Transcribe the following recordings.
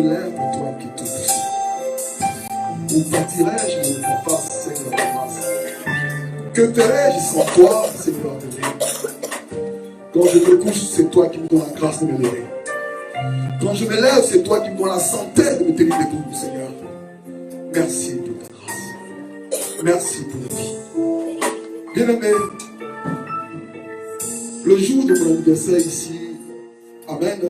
s'élève, toi qui es tout puissant. Où partirai-je, mon papa, Seigneur de grâce? Que ferai-je sans toi, Seigneur de Dieu? Quand je me couche, c'est toi qui me donnes la grâce de me lever. Quand je me lève, c'est toi qui me donnes la santé de me tenir debout, Seigneur. Merci pour ta grâce. Merci pour la vie. Bien-aimé, le jour de mon anniversaire ici, amen,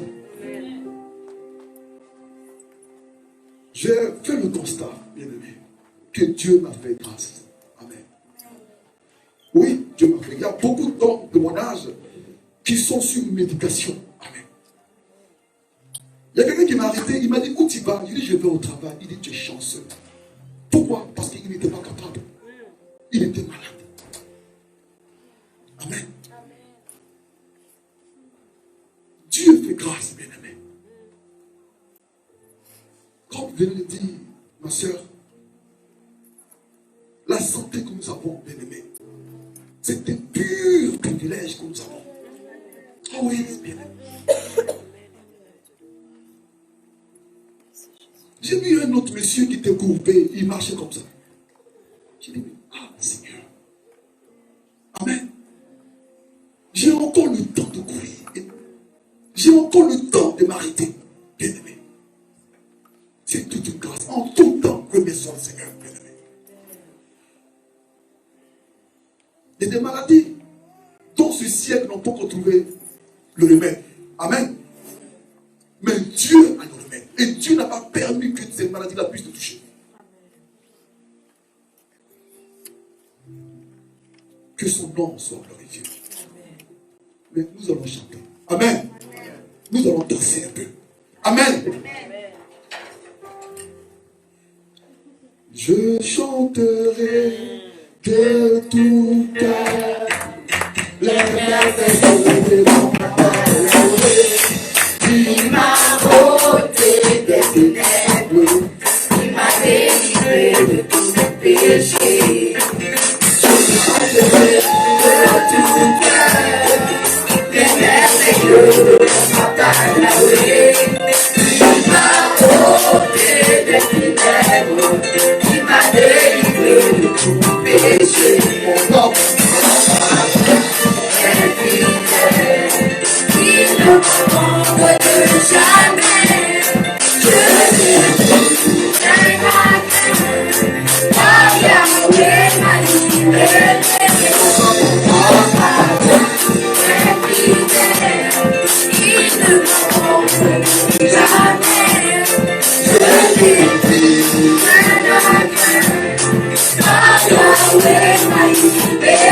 j'ai fait le constat, bien-aimé, que Dieu m'a fait grâce. Amen. Oui, Dieu m'a fait. Il y a beaucoup d'hommes de mon âge qui sont sur une médication. Amen. Il y a quelqu'un qui m'a arrêté, il m'a dit, où tu vas? Il dit, je vais au travail. Il dit, tu es chanceux. Pourquoi? Parce qu'il n'était pas capable. Il était malade. Amen. Dieu fait grâce, bien-aimé. Comme je viens de le dire, ma soeur, la santé que nous avons, bien-aimé, c'est un pur privilège que nous avons. Ah oui, bien-aimé. J'ai vu un autre monsieur qui était courbé, il marchait comme ça. J'ai dit, ah Seigneur. Amen. J'ai encore le temps de courir. J'ai encore le temps de m'arrêter. Bien-aimé. C'est toute une grâce. En tout temps, remercions le Seigneur, bien-aimé. Il y a des maladies dont ce siècle n'ont pas retrouvé le remède. Amen. Mais Dieu a le remède. Et Dieu n'a pas permis que ces maladies-là puissent te toucher. Que son nom soit glorifié. Mais nous allons chanter. Amen. Nous allons danser un peu. Amen. Je chanterai de tout cœur les merveilles de mon Père. Il m'a ôté des ténèbres, il m'a délivré de tous mes péchés. Je chanterai de tout cœur les merveilles de mon Père. Il m'a ôté des ténèbres, il m'a délivré de tous mes péchés. Mon nom est fidèle, il ne m'abandonne jamais. Je suis très grave, car Yahweh m'a libéré. Mon pardon est fidèle, il ne m'abandonne jamais. Je suis très grave, car Yahweh m'a libéré.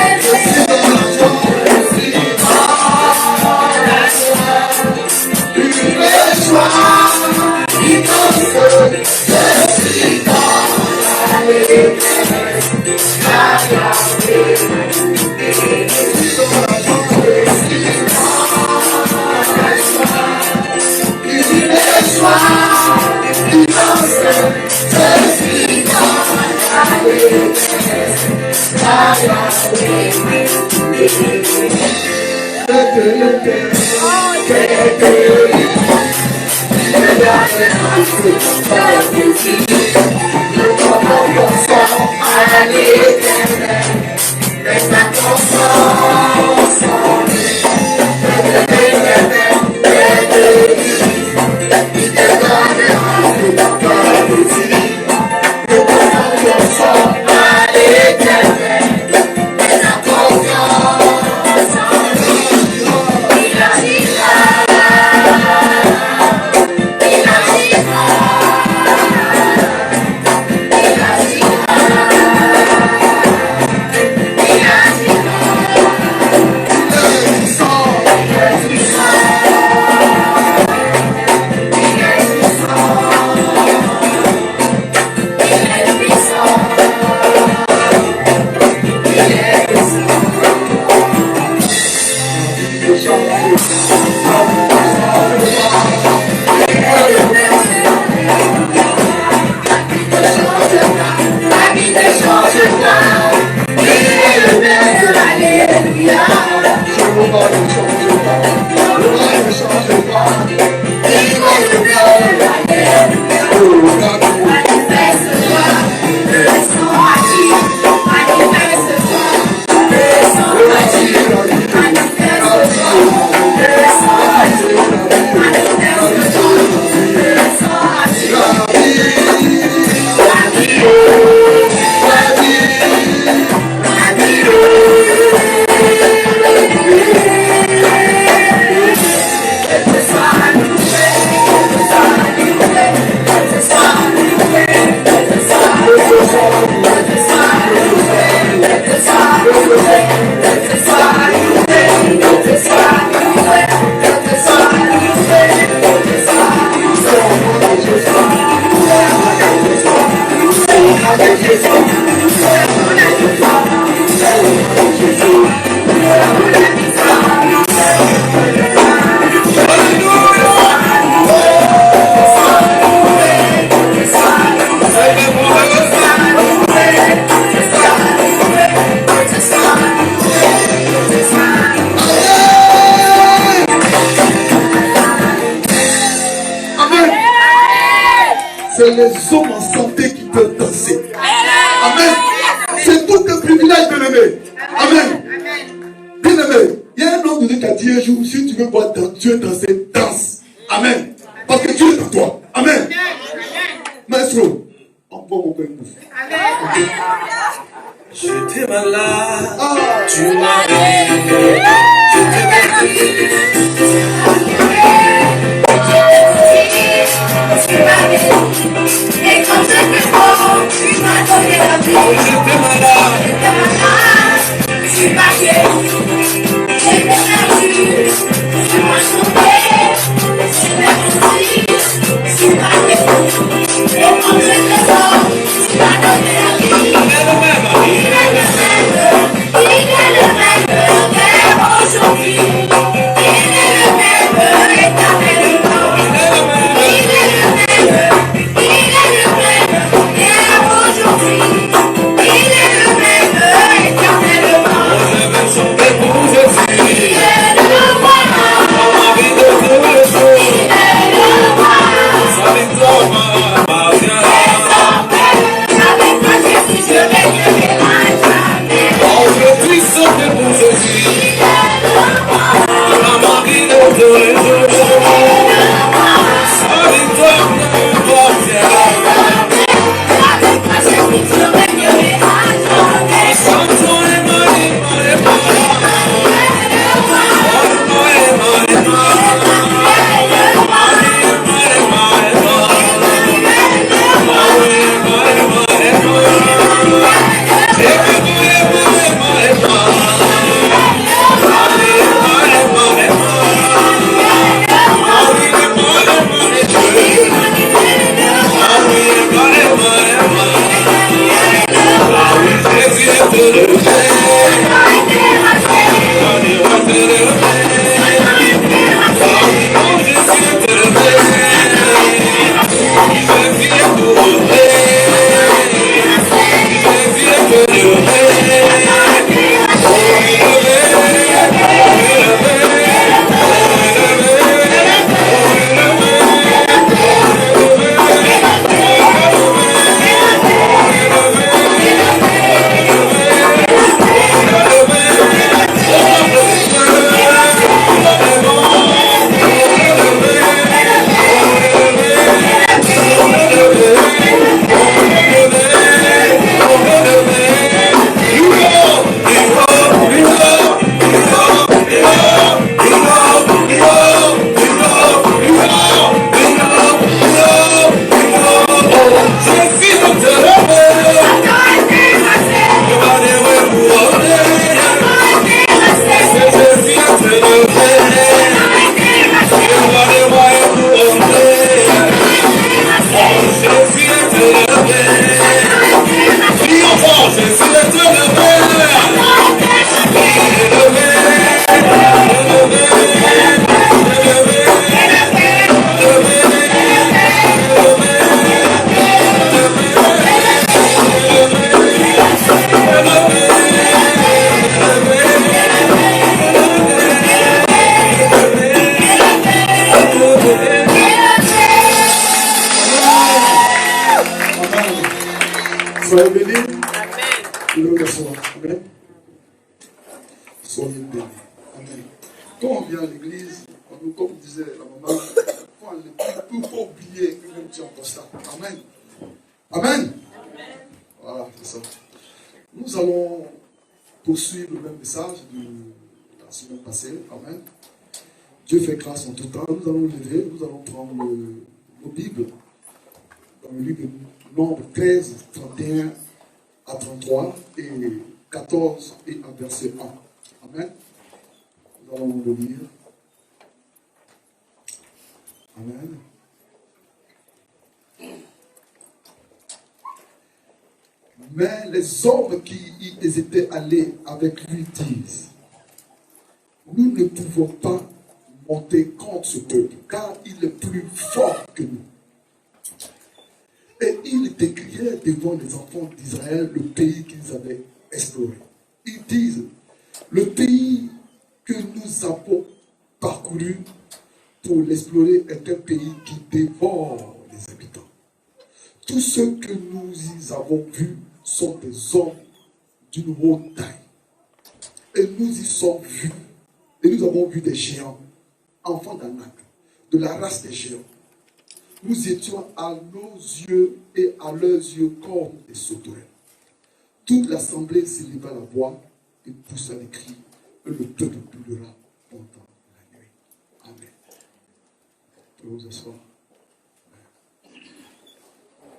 C'est les hommes en santé qui peuvent danser. Amen. C'est tout un privilège, bien-aimé. Amen. Bien-aimé, il y a un homme de Dieu qui a dit un jour, si tu veux voir Dieu danser, danse. Amen. Parce que Dieu est en toi. Amen. Maestro, envoie mon père. Amen. J'étais malade, tu m'as guéri. J'étais guéri. Et quand j'étais mort, tu m'as donné la vie. J'étais malade, tu m'as guéri. J'étais perdu, tu m'as sauvé. J'étais parti, tu m'as guéri. Et quand j'étais mort, tu m'as donné la vie. Il est le même vers aujourd'hui. Il est le même éternellement. Il est le même vers aujourd'hui. Il est le même éternellement. Je vais chanter pour Jésus. Il est le roi. Dans ma vie de tous les jours. Il est le roi. Sa victoire m'appartient. Avec moi Jésus, je régnerai à jamais. Oh, je suis sauvé pour Jésus. Il est le roi. Dans ma vie de tous les jours. Il est le roi. Sa victoire m'appartient. Avec moi Jésus, je régnerai à jamais. Chantons les mains, les mains, Soyez bénis. Le remerciement. Amen. Soyez bénis. Amen. Quand on vient à l'église, comme disait la maman, quand on ne peut pas oublier que même Dieu en constat. Amen. Amen. Voilà, c'est ça. Nous allons poursuivre le même message de la semaine passée. Amen. Dieu fait grâce en tout temps. Nous allons lever, nous allons prendre nos Bibles dans le livre de Nombre 13, 31 à 33 et 14 et à verset 1. Amen. Nous allons le lire. Amen. Mais les hommes qui y étaient allés avec lui disent, nous ne pouvons pas monter contre ce peuple, car il est plus fort que nous. Et ils décrièrent devant les enfants d'Israël le pays qu'ils avaient exploré. Ils disent, le pays que nous avons parcouru pour l'explorer est un pays qui dévore les habitants. tous ceux que nous y avons vus sont des hommes d'une haute taille. Et nous y sommes vus. Et nous avons vu des géants, enfants d'Anak, de la race des géants. Nous étions à nos yeux et à leurs yeux comme des sauterelles. Toute l'assemblée s'éleva la voix et poussa des cris. Et le peuple pleura pendant la nuit. Amen. Pouvez vous asseoir.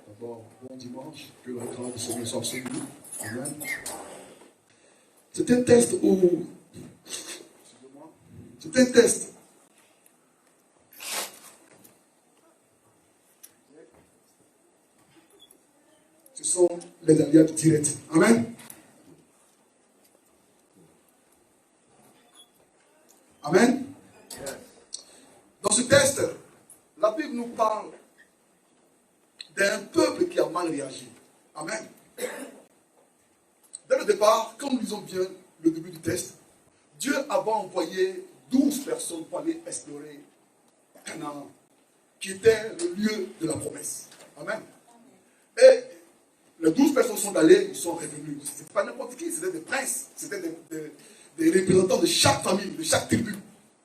D'abord, bon dimanche, que la grâce du Seigneur soit sur nous. Amen. C'est un test où... Excusez-moi. C'est un test. Ce sont les alliages directs. Amen. Amen. Dans ce test, la Bible nous parle d'un peuple qui a mal réagi. Amen. Dès le départ, quand nous lisons bien le début du test, Dieu avait envoyé 12 personnes pour aller explorer Canaan, qui était le lieu de la promesse. Amen. Et les 12 personnes sont allées, ils sont revenus. Ce n'était pas n'importe qui, c'était des princes, c'était des représentants de chaque famille, de chaque tribu.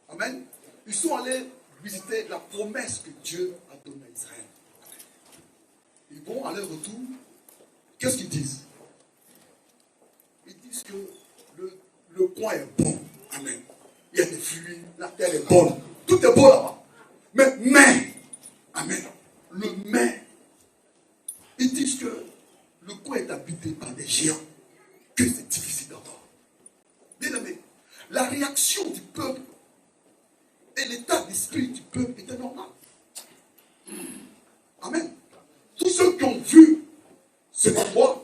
Amen. Ils sont allés visiter la promesse que Dieu a donnée à Israël. Ils vont à leur retour. Qu'est-ce qu'ils disent? Ils disent que le coin est bon. Amen. Il y a des fruits, la terre est bonne. Tout est beau là-bas. Mais, amen. Ils disent que le coin est habité par des géants. Que c'est difficile d'entendre. Bien aimé, la réaction du peuple et l'état d'esprit du peuple était normal. Amen. Tous ceux qui ont vu cet endroit,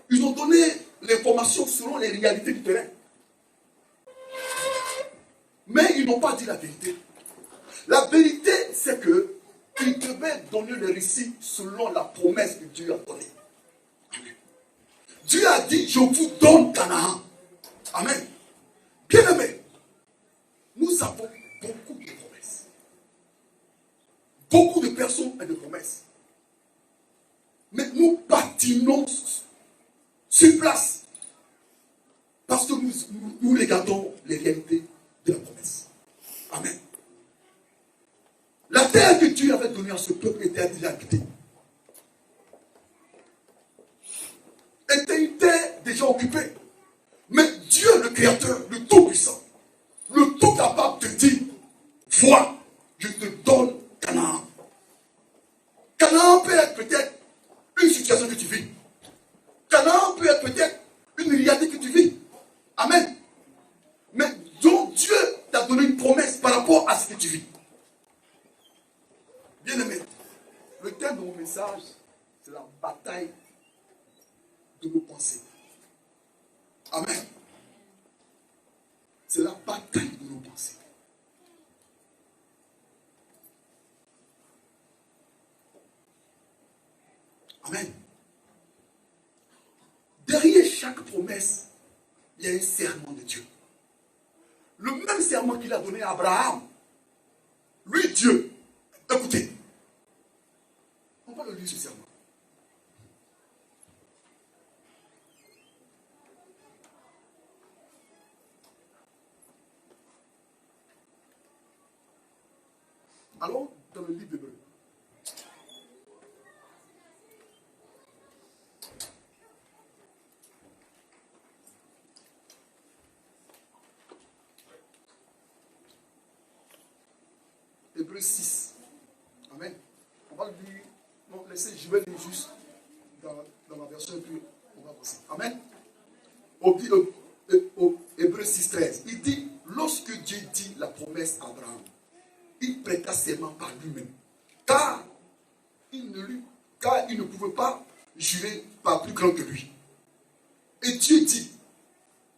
ils ont donné l'information selon les réalités du terrain. Mais ils n'ont pas dit la vérité. La vérité, c'est qu'ils devaient donner le récit selon la promesse que Dieu a donnée. Amen. Dieu a dit, je vous donne Canaan. Amen. Bien aimé, nous avons beaucoup de promesses. Beaucoup de personnes ont des promesses. Mais nous patinons sur place. Parce que nous regardons les réalités de la promesse. Amen. La terre que Dieu avait donnée à ce peuple était déjà habitée. Était une terre déjà occupée. Mais Dieu, le Créateur, le Tout-Puissant, le Tout-Capable te dit, vois, je te donne Canaan. Canaan peut être peut-être une situation que tu vis. Canaan peut être peut-être une réalité que tu vis. Amen. Mais donc Dieu t'a donné une promesse par rapport à ce que tu vis. Bien aimé, le thème de mon message, c'est la bataille de nos pensées. Amen. C'est la bataille de nos pensées. Amen. Derrière chaque promesse, il y a un serment de Dieu. Le même serment qu'il a donné à Abraham. Lui, Dieu. Écoutez. On va le lire ce serment. Allons dans le livre d'Hébreux. Hébreux 6. Amen. On va le lire. Non, laissez, je vais lire juste dans ma version et puis on va passer. Amen. Au Hébreux 6, 13. Il dit, lorsque Dieu dit la promesse à Abraham, il prêta serment par lui-même. Car il ne pouvait pas jurer par plus grand que lui. Et Dieu dit,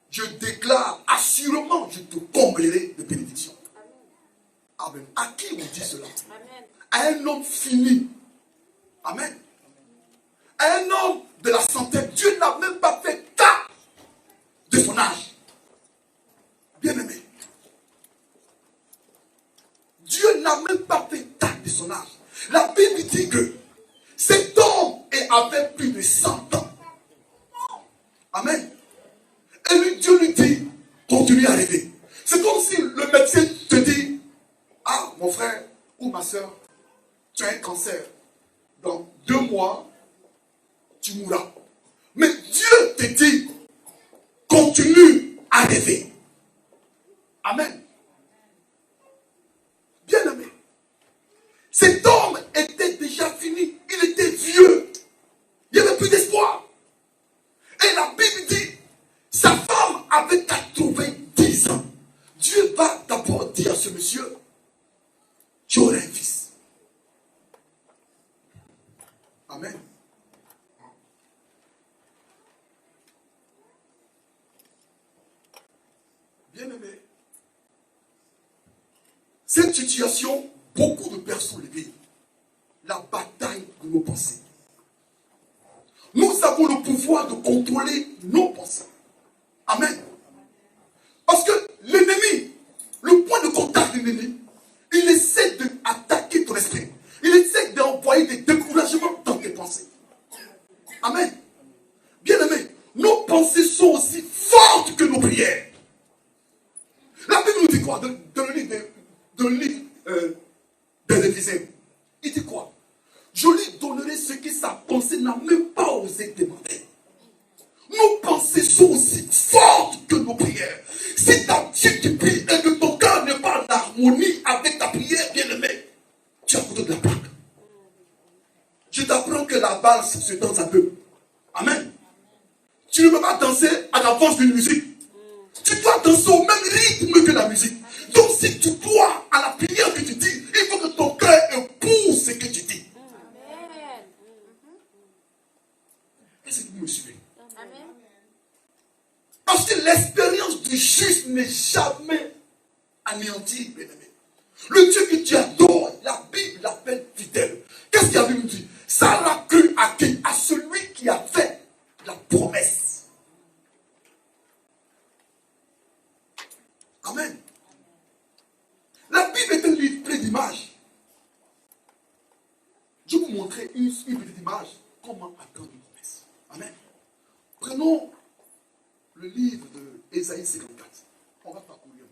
je déclare assurément, je te comblerai de bénédictions. Amen. À qui on dit cela? Amen. À un homme fini. Amen. À un homme de la santé. Dieu n'a même pas fait cas de son âge. Bien aimé. Dieu n'a même pas fait cas de son âge. La Bible dit que cet homme avait plus de 100 ans. Amen. Et lui, Dieu lui dit, continue à rêver. C'est comme si le médecin te dit, ah, mon frère ou ma soeur, tu as un cancer. Dans 2 mois, tu mourras. Mais Dieu te dit, continue à rêver. Amen. Bien aimé. Cet homme était déjà fini. Il était vieux. Il n'y avait plus d'espoir. Et la Bible dit, sa femme avait 90 ans. Dieu va d'abord dire à ce monsieur, tu auras un fils. Amen. Bien aimé. Cette situation, beaucoup de personnes le vivent. La bataille de nos pensées. Nous avons le pouvoir de contrôler nos pensées. Amen. Parce que l'ennemi, le point de contact de l'ennemi, il essaie d'attaquer ton esprit. Il essaie d'envoyer des découragements dans tes pensées. Amen. Bien aimé, nos pensées sont aussi fortes que nos prières. La Bible nous dit quoi? Dans le livre des Éphésiens, il dit quoi? Je lui donnerai ce que sa pensée n'a même pas osé demander. Nos pensées sont aussi fortes que nos prières. Si tu pries et que ton cœur n'est pas en harmonie avec ta prière, bien aimé, tu es à côté de la plaque. Je t'apprends que la valse se danse un peu. Amen. Tu ne peux pas danser à l'avance d'une musique. Tu dois danser au même rythme que la musique. Donc si tu dois à la prière que tu dis, il faut que ton cœur épouse ce que tu dis. Est-ce que vous me suivez? Amen. Parce que l'expérience du juste n'est jamais anéantie, bien aimé. Le Dieu que tu adores, la Bible l'appelle fidèle. Qu'est-ce que la Bible dit? Sarah crut à qui? À celui qui a fait la promesse. Amen. La Bible est un livre plein d'images. Je vais vous montrer une petite image. Comment attendre une promesse. Amen. Prenons le livre de Ésaïe 54. On va parcourir un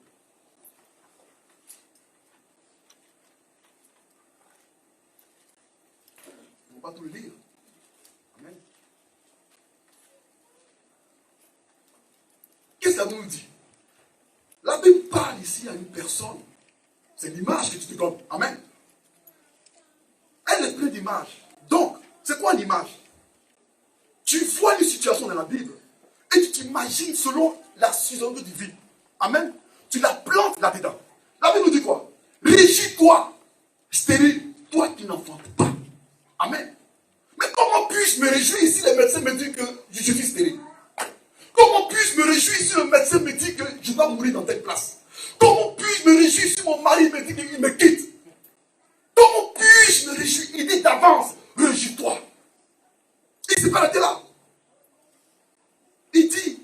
peu. On ne va pas tout le lire. Amen. Qu'est-ce que ça nous dit? La Bible parle ici à une personne. C'est l'image que tu te donnes. Amen. Elle est pleine d'images. Donc, c'est quoi l'image? Tu vois une situation dans la Bible et tu t'imagines selon la saison de vie. Amen. Tu la plantes là-dedans. La Bible nous dit quoi? Régis-toi, stérile, toi qui n'enfantes pas. Amen. Mais comment puis-je me réjouir si le médecin me dit que je suis stérile? Comment puis-je me réjouir si le médecin me dit que je dois mourir dans telle place? Comment puis-je me réjouir si mon mari me dit qu'il me quitte? Comment puis-je me réjouir? Il dit d'avance, réjouis-toi. Il ne s'est pas arrêté là. Il dit,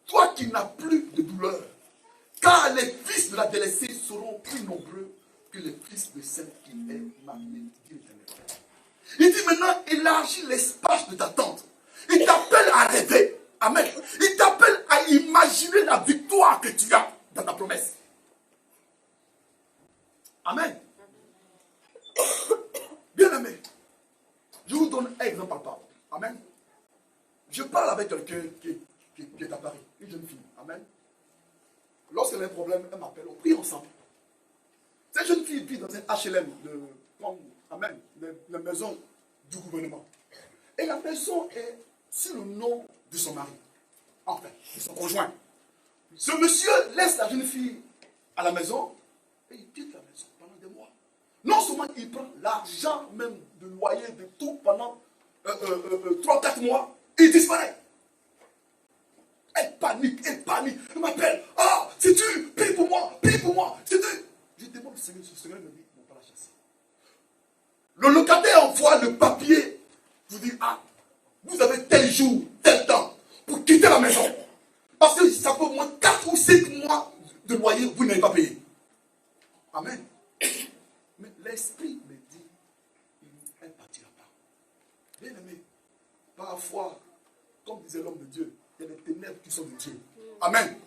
toi qui n'as plus de douleur, car les fils de la délaissée seront plus nombreux que les fils de celle qui est mariée, dit l'Éternel. Il dit maintenant, élargis l'espace de ta tente. Il t'appelle à rêver. Amen. Il t'appelle à imaginer la victoire que tu as dans ta promesse. Amen. Bien aimé, je vous donne un exemple par parole. Amen. Je parle avec quelqu'un qui est à Paris, une jeune fille. Amen. Lorsqu'elle a un problème, elle m'appelle, on prie ensemble. Cette jeune fille vit dans un HLM, amen, la maison du gouvernement. Et la maison est sur le nom de son mari, enfin, de son conjoint. Ce monsieur laisse la jeune fille à la maison et il quitte la maison pendant des mois. Non seulement il prend l'argent même de loyer, de tout pendant 3-4 mois, il disparaît. Elle panique. Elle m'appelle. Ah, c'est tu, prie pour moi, c'est tu. Je demande au Seigneur, ce Seigneur me dit, on ne va pas la chasser. Le locataire envoie le papier, vous dit, ah, vous avez tel jour, tel temps, pour quitter la maison. Parce que ça peut au moins 4 ou 5 mois de loyer, vous n'avez pas payé. Amen. Mais l'esprit me dit, elle ne partira pas. Bien aimé, parfois, comme disait l'homme de Dieu, il y a des ténèbres qui sont de Dieu. Amen.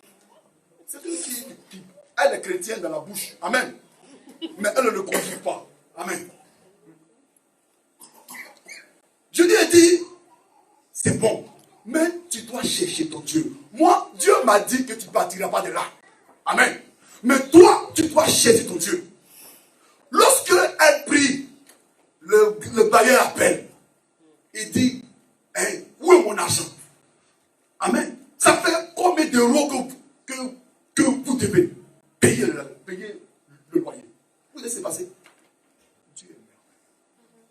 C'est une qui elle est chrétienne dans la bouche. Amen. Mais elle ne le conduit pas. Amen. Je lui ai dit, c'est bon, mais tu dois chercher ton Dieu. Moi, Dieu m'a dit que tu ne partiras pas de là. Amen. Mais toi, tu dois chercher ton Dieu. Lorsque elle prie, le bailleur appelle. Il dit, hey, où est mon argent? Amen. Ça fait combien d'euros que vous devez payer le loyer? Vous laissez passer. Dieu est merveilleux.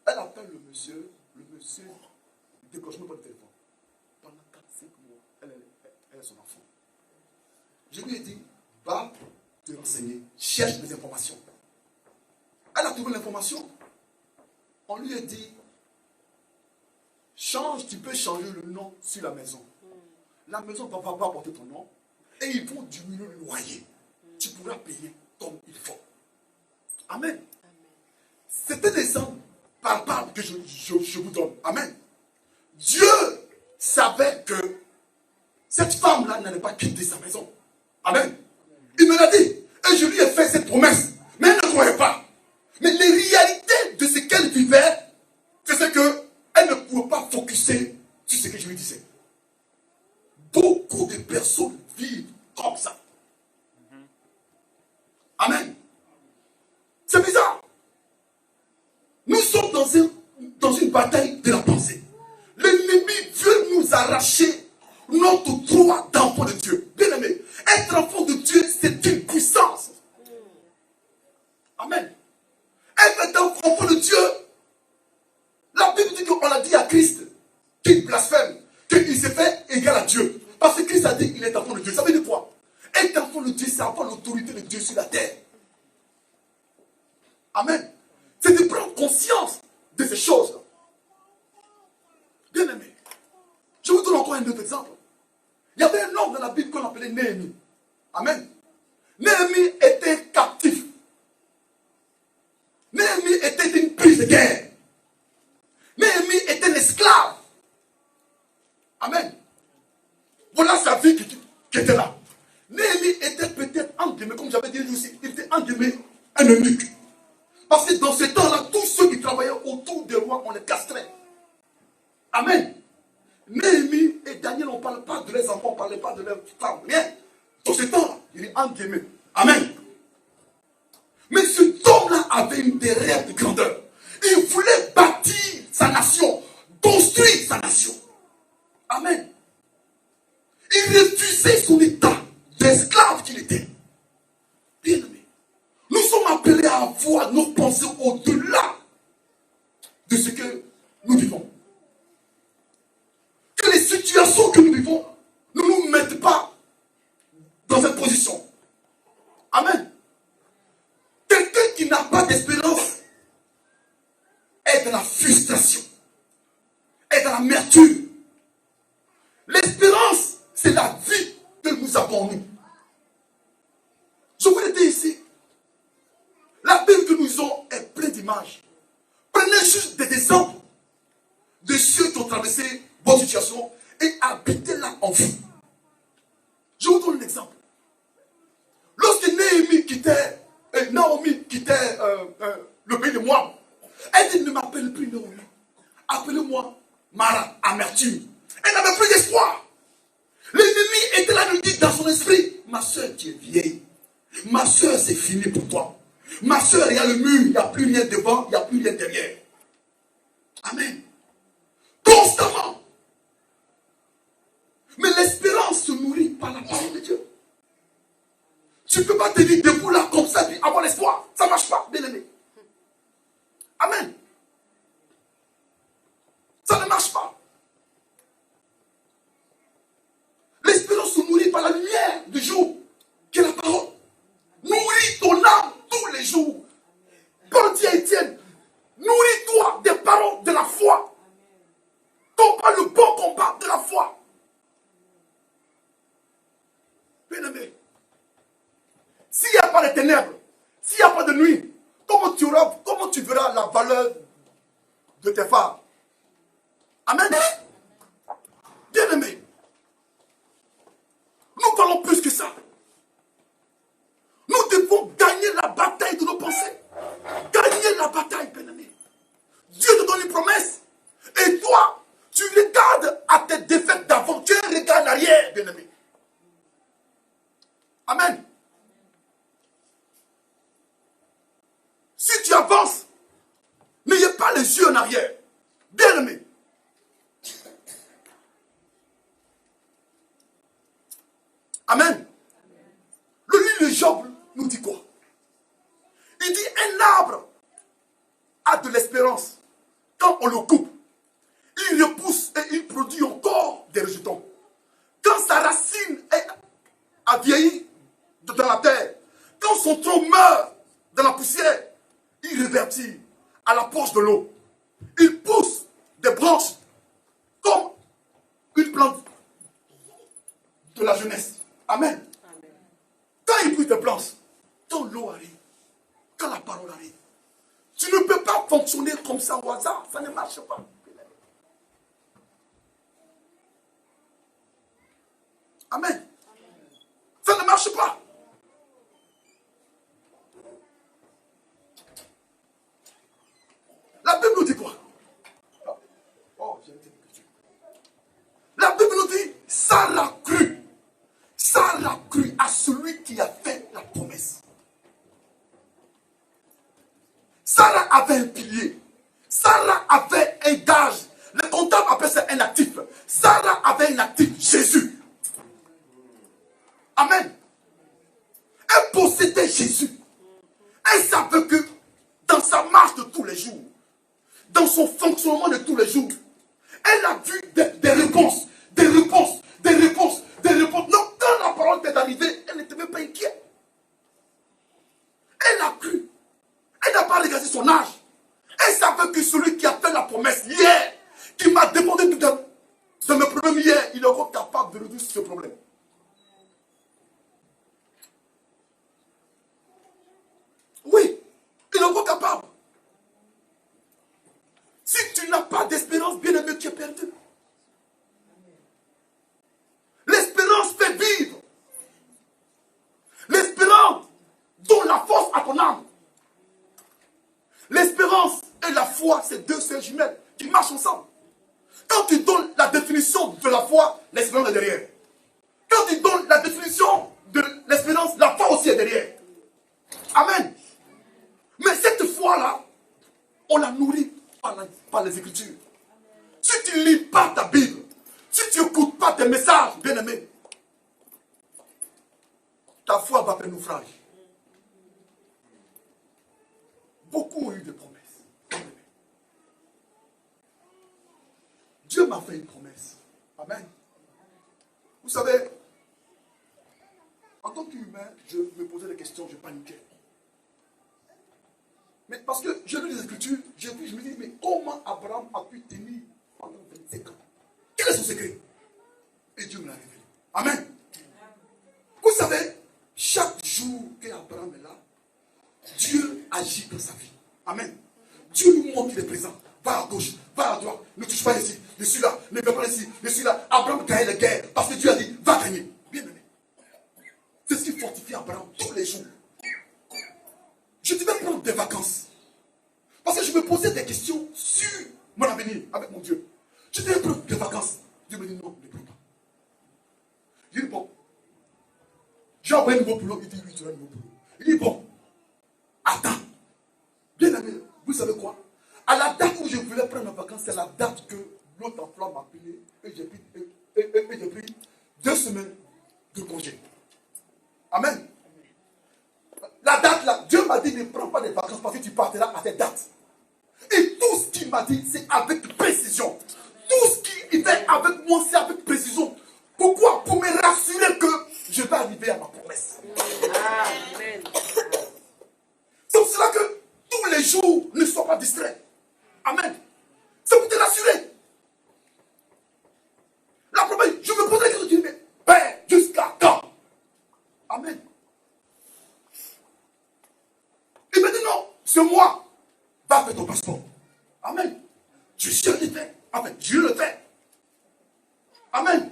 Elle appelle le monsieur ne décroche même pas le téléphone. Pendant 4-5 mois, elle est son enfant. Je lui ai dit, va te renseigner, cherche des informations. Elle a trouvé l'information. On lui a dit, tu peux changer le nom sur la maison. La maison ne va pas porter ton nom et ils vont diminuer le loyer. Tu pourras payer comme il faut. Amen. C'est un exemple palpable que je vous donne. Amen. Dieu savait que cette femme-là n'allait pas quitter sa maison. Amen. Il me l'a dit. Et je lui ai fait cette promesse. Mais elle ne croyait pas. Mais les réalités de ce qu'elle vivait, c'est ce qu'elle ne pouvait pas focuser sur ce que je lui disais. Beaucoup de personnes vivent comme ça. Amen. C'est bizarre. Nous sommes dans une bataille de la pensée. L'ennemi veut nous arracher notre droit d'enfant de Dieu. Bien aimé, être enfant de Dieu, c'est une puissance. Amen. Être enfant de Dieu, la Bible dit qu'on l'a dit à Christ, qu'il blasphème, qu'il s'est fait égal à Dieu. Parce que Christ a dit qu'il est enfant de Dieu. Ça veut dire quoi? Être enfant de Dieu, c'est avoir l'autorité de Dieu sur la terre. Amen. C'est de prendre conscience de ces choses-là. Bien aimé, je vous donne encore un autre exemple. Il y avait un homme dans la Bible qu'on appelait Néhémie. Amen. Néhémie était captif. Néhémie était une prise de guerre. Néhémie était un esclave. Amen. Voilà sa vie qui était là. Néhémie était peut-être, en guillemets, comme j'avais dit aussi, il était en guillemets un eunuque. Parce que dans ce temps-là, tous ceux qui travaillaient autour des rois, on les castrait. Amen. Néhémie et Daniel, on ne parle pas de leurs enfants, on ne parlait pas de leurs femmes, rien. Dans ce temps-là, il est en guillemets. Amen. Mais cet homme-là avait des rêves de grandeur. Il voulait bâtir sa nation, construire sa nation. Amen. Il refusait son état d'esclave qu'il était. Bien aimé, nous sommes appelés à avoir nos pensées au-delà de ce que nous vivons. Que les situations que nous vivons ne nous mettent pas dans cette position. Amen. Quelqu'un qui n'a pas d'espérance est dans la frustration, est dans l'amertume. L'espérance, c'est la vie que nous avons nous. Je vous l'ai dit ici. La Bible que nous avons est pleine d'images. Prenez juste des exemples de ceux qui ont traversé votre situation et habitez-la en vous. Je vous donne un exemple. Lorsque Naomi quittait le pays de Moab, elle dit, ne m'appelle plus Naomi. Appelez-moi Mara, amertume. Elle n'avait plus d'espoir. L'ennemi était là, nous dit dans son esprit, ma soeur, tu es vieille. Ma soeur, c'est fini pour toi. Ma soeur, il y a le mur, il n'y a plus rien devant, il n'y a plus rien derrière. Amen. Constamment. Mais l'espérance se nourrit par la parole de Dieu. Tu ne peux pas te dire debout là comme ça et avoir l'espoir. Ça ne marche pas, bien aimé. Amen. Ça ne marche pas. L'espérance se nourrit par la lumière du jour, qui est la parole. Nourris ton âme tous les jours. Paul dit à Étienne, nourris-toi des paroles de la foi. Combat le bon combat de la foi. Bien aimé, s'il n'y a pas de ténèbres, s'il n'y a pas de nuit, comment tu verras la valeur de tes phares? Amen. Bien-aimés, nous parlons plus que ça. Nous devons gagner la bataille de nos pensées. Gagner la bataille, bien-aimés. Dieu te donne une promesse. Et toi, tu regardes à tes défaites d'avant. Tu regardes en arrière, bien-aimés. Amen. Si tu avances, n'ayez pas les yeux en arrière. Bien-aimés. Amen. Le livre de Job nous dit quoi? Il dit un arbre a de l'espérance. Quand on le coupe, il repousse et il produit encore des rejetons. Quand sa racine a vieilli dans la terre, quand son tronc meurt dans la poussière, il revertit à la poche de l'eau. Il pousse des branches comme une plante de la jeunesse. Amen. Quand il pousse des planches, quand l'eau arrive, quand la parole arrive, tu ne peux pas fonctionner comme ça au hasard. Ça ne marche pas. Amen. Ça ne marche pas. La Bible nous dit quoi? La Bible nous dit, Sarah crut. Sarah crut à celui qui a fait la promesse. Sarah avait un pilier. Sarah avait un gage. Le comptable appelle ça un actif. Sarah avait un actif, Jésus. Amen. Elle possédait Jésus. Elle savait que dans sa marche de tous les jours, dans son fonctionnement de tous les jours, elle a vu des réponses, des réponses, des réponses, des réponses. Donc, quand la parole est arrivée, elle n'était même pas inquiète. Elle a cru. Elle n'a pas regardé son âge. Elle savait que celui qui a fait la promesse hier, qui m'a demandé de mes problèmes hier, il est encore capable de résoudre ce problème. Oui, il est encore capable. Si tu n'as pas d'espérance, bien aimé, tu es perdu. L'espérance fait vivre. L'espérance donne la force à ton âme. L'espérance et la foi, c'est deux sœurs jumelles qui marchent ensemble. Quand tu donnes la définition de la foi, l'espérance est derrière. Quand tu donnes la définition de l'espérance, la foi aussi est derrière. Amen. Mais cette foi-là, on la nourrit par les Écritures. Si tu ne lis pas ta Bible, si tu n'écoutes pas tes messages, bien-aimés, ta foi va faire naufrage. Beaucoup ont eu des promesses. Dieu m'a fait une promesse. Amen. Vous savez, en tant qu'humain, je me posais des questions, je paniquais. Mais parce que j'ai lu les Écritures, je me dis, mais comment Abraham a pu tenir pendant 25 ans? Quel est son secret? Et Dieu me l'a révélé. Amen. Vous savez, chaque jour qu'Abraham est là, Dieu agit dans sa vie. Amen. Dieu nous montre qu'il est présent. Va à gauche, va à droite, ne touche pas ici, je suis là, ne vais pas ici, je suis là. Abraham gagne la guerre parce que Dieu a dit, va gagner. Bien aimé. C'est ce qui fortifie Abraham tous les jours. Je devais prendre des vacances. Parce que je me posais des questions sur mon avenir avec mon Dieu. Je devais prendre des vacances. Dieu me dit non, ne prends pas. Il dit bon. J'ai envoyé un nouveau boulot. Il dit oui, tu as un nouveau boulot. Il dit bon. Attends. Bien aimé, vous savez quoi? À la date où je voulais prendre mes vacances, c'est la date que l'autre emploi m'a appelé et j'ai pris 2 semaines de congé. Amen. La date là, Dieu m'a dit ne prends pas des vacances parce que tu partiras à cette date. Et tout ce qu'il m'a dit, c'est avec précision. Tout ce qu'il fait avec moi, c'est avec précision. Pourquoi? Pour me rassurer que je vais arriver à ma promesse. Amen. C'est pour cela que tous les jours, ne sois pas distrait. Amen. C'est pour te rassurer. La promesse, je me posais la question, je dis, mais Père, jusqu'à quand? Amen. Il me dit non, c'est moi. Va faire ton passeport. Amen. Je suis en effet. En fait, Dieu le fait. Amen.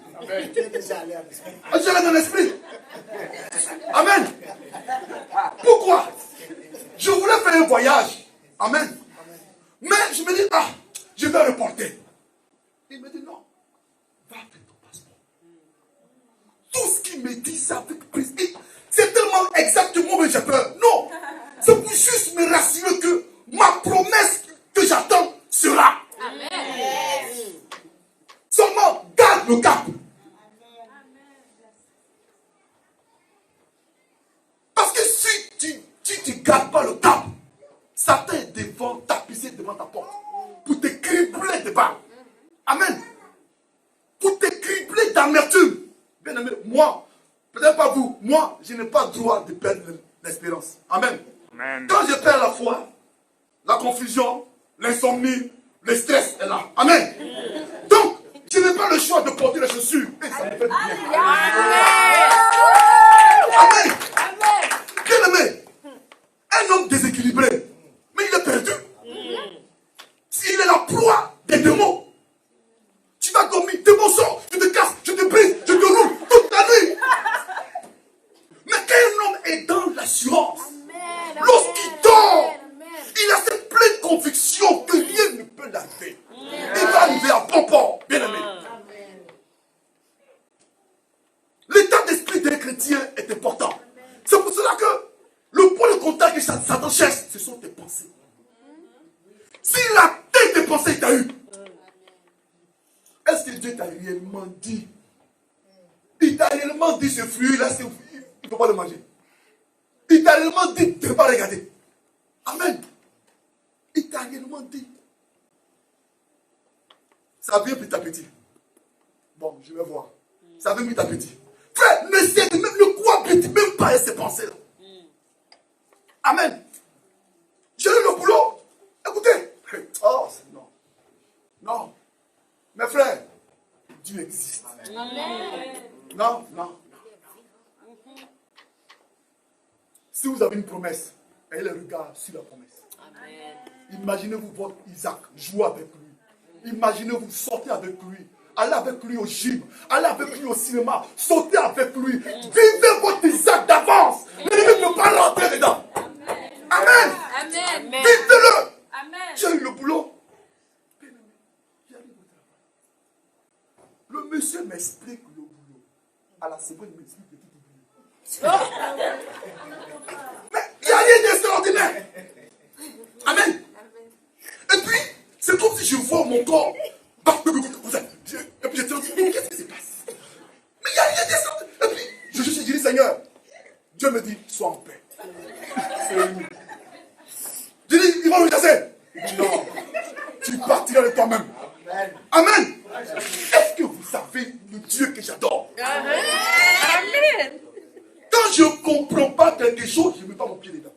Tu es déjà allé à l'esprit. Je l'ai dans l'esprit. Amen. Pourquoi? Je voulais faire un voyage. Amen. Mais je me dis, je vais reporter. Il me dit non. Va faire ton passeport. Tout ce qu'il me dit, c'est avec prise. C'est tellement exactement que j'ai peur. Non. C'est pour juste me rassurer que ma promesse que j'attends sera. Amen. Seulement, garde le cap. Parce que si tu ne gardes pas le cap, Satan est devant, tapissé devant ta porte pour te cribler de balles. Amen. Pour te cribler d'amertume. Bien aimé, moi, peut-être pas vous, moi, je n'ai pas le droit de perdre l'espérance. Amen. Amen. Quand je perds la foi, la confusion, l'insomnie, le stress est là. Amen. Donc, je n'ai pas le choix de porter les chaussures. Et ça me fait du bien. Amen. Bien aimé, un homme déséquilibré, mais il est perdu. S'il est la proie des démons, tu vas dormir, tes mensonges, tu te casses, tu te brises, tu te roules toute la nuit. Mais quand un homme est dans l'assurance, lorsqu'il dort, il a cette pleine conviction que rien ne peut l'arrêter. Il va arriver à bon port, bien aimé. L'état d'esprit des chrétiens est important. C'est pour cela que le point de contact que Satan cherche, ce sont tes pensées. S'il a tes pensées, il t'a eu. Est-ce que Dieu t'a réellement dit? Il t'a réellement dit ce fruit-là, il ne faut pas le manger. Il t'a réellement dit de ne pas regarder. Amen. Il t'a réellement dit. Ça vient petit à petit. Bon, je vais voir. Ça vient petit à petit. Frère, ne cohabite même pas avec ces pensées-là. Amen. J'ai eu le boulot. Écoutez. Oh, non. Non. Mes frères, Dieu existe. Amen. Non. Si vous avez une promesse, ayez le regard sur la promesse. Amen. Imaginez-vous votre Isaac jouer avec lui. Imaginez-vous sortir avec lui. Allez avec lui au gym. Allez avec lui au cinéma. Sautez avec lui. Vivez votre Isaac d'avance. L'ennemi ne peut pas rentrer dedans. Amen. Amen. Vivez-le. Amen. J'ai eu le boulot. Le monsieur m'explique le boulot. À la seconde, il m'explique le tout boulot. Mais il n'y a rien d'extraordinaire. Amen. Et puis, c'est comme si je vois mon corps. Et puis je te dis, qu'est-ce qui se passe? Mais il n'y a rien d'extraordinaire. Et puis, je dis, Seigneur, Dieu me dit, sois en paix. Je dis, il va me chasser. Il dit, non, tu partiras de toi-même. Amen. Est-ce que vous savez le Dieu que j'adore? Amen. Quand je ne comprends pas quelque chose, je ne mets pas mon pied dedans.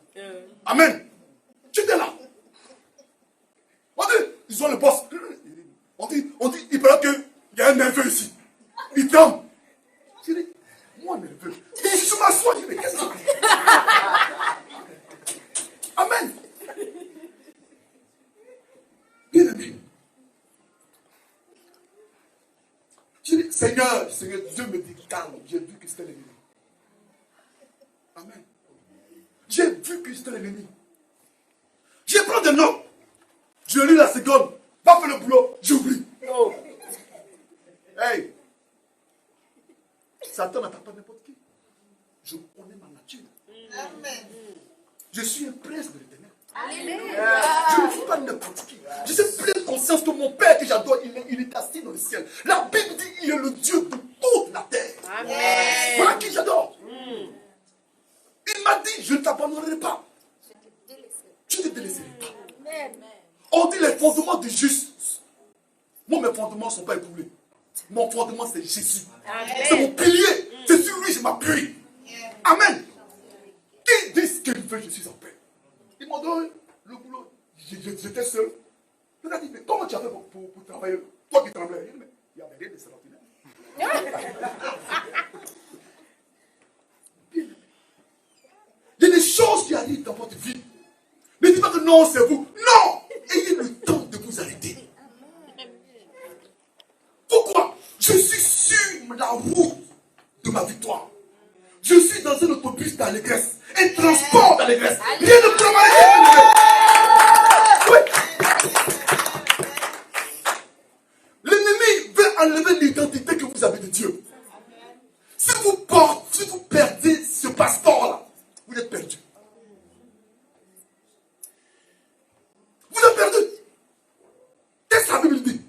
Amen. Tu étais là. On dit, ils ont le boss. On dit, il paraît qu'il y a un nerveux ici. Il tremble. Je dis, moi nerveux. Je m'assois, je dis, mais qu'est-ce que c'est? Amen. Bien aimé. Je dis, Seigneur, Dieu me dit, calme, j'ai vu que c'était l'ennemi. Amen. J'ai vu que c'était l'ennemi. Je prends des notes. Je lis la seconde. Va faire le boulot. J'oublie. Oh. Hey. Satan n'attaque pas n'importe qui. Je connais ma nature. Amen. Je suis un prince de l'éternel. Je ne suis pas n'importe qui. Je suis pleine conscience que mon Père que j'adore, il est assis dans le ciel. La Bible dit qu'il est le Dieu de toute la terre. Amen. Voilà qui j'adore. Il m'a dit, je ne t'abandonnerai pas. Je ne te délaisserai pas. On dit les fondements du juste. Moi, mes fondements ne sont pas éprouvés. Mon fondement, c'est Jésus. C'est mon pilier. C'est sur lui que je m'appuie. Amen. Qui dit ce qu'il veut, je suis en paix. Ils m'ont donné le boulot. J'étais seul. Il m'a dit, mais comment tu as fait pour travailler? Toi qui tremblais. Il n'y avait rien d'extraordinaire. Il y a des choses qui arrivent dans votre vie. Ne dites pas que non, c'est vous. Non! Ayez le temps de vous arrêter. route de ma victoire. Je suis dans un autobus d'allégresse, un transport d'allégresse. Rien ne peut m'arrêter. Oui. L'ennemi veut enlever l'identité que vous avez de Dieu. Si vous perdez ce passeport-là, vous êtes perdu. Vous êtes perdu. Qu'est-ce que la Bible dit?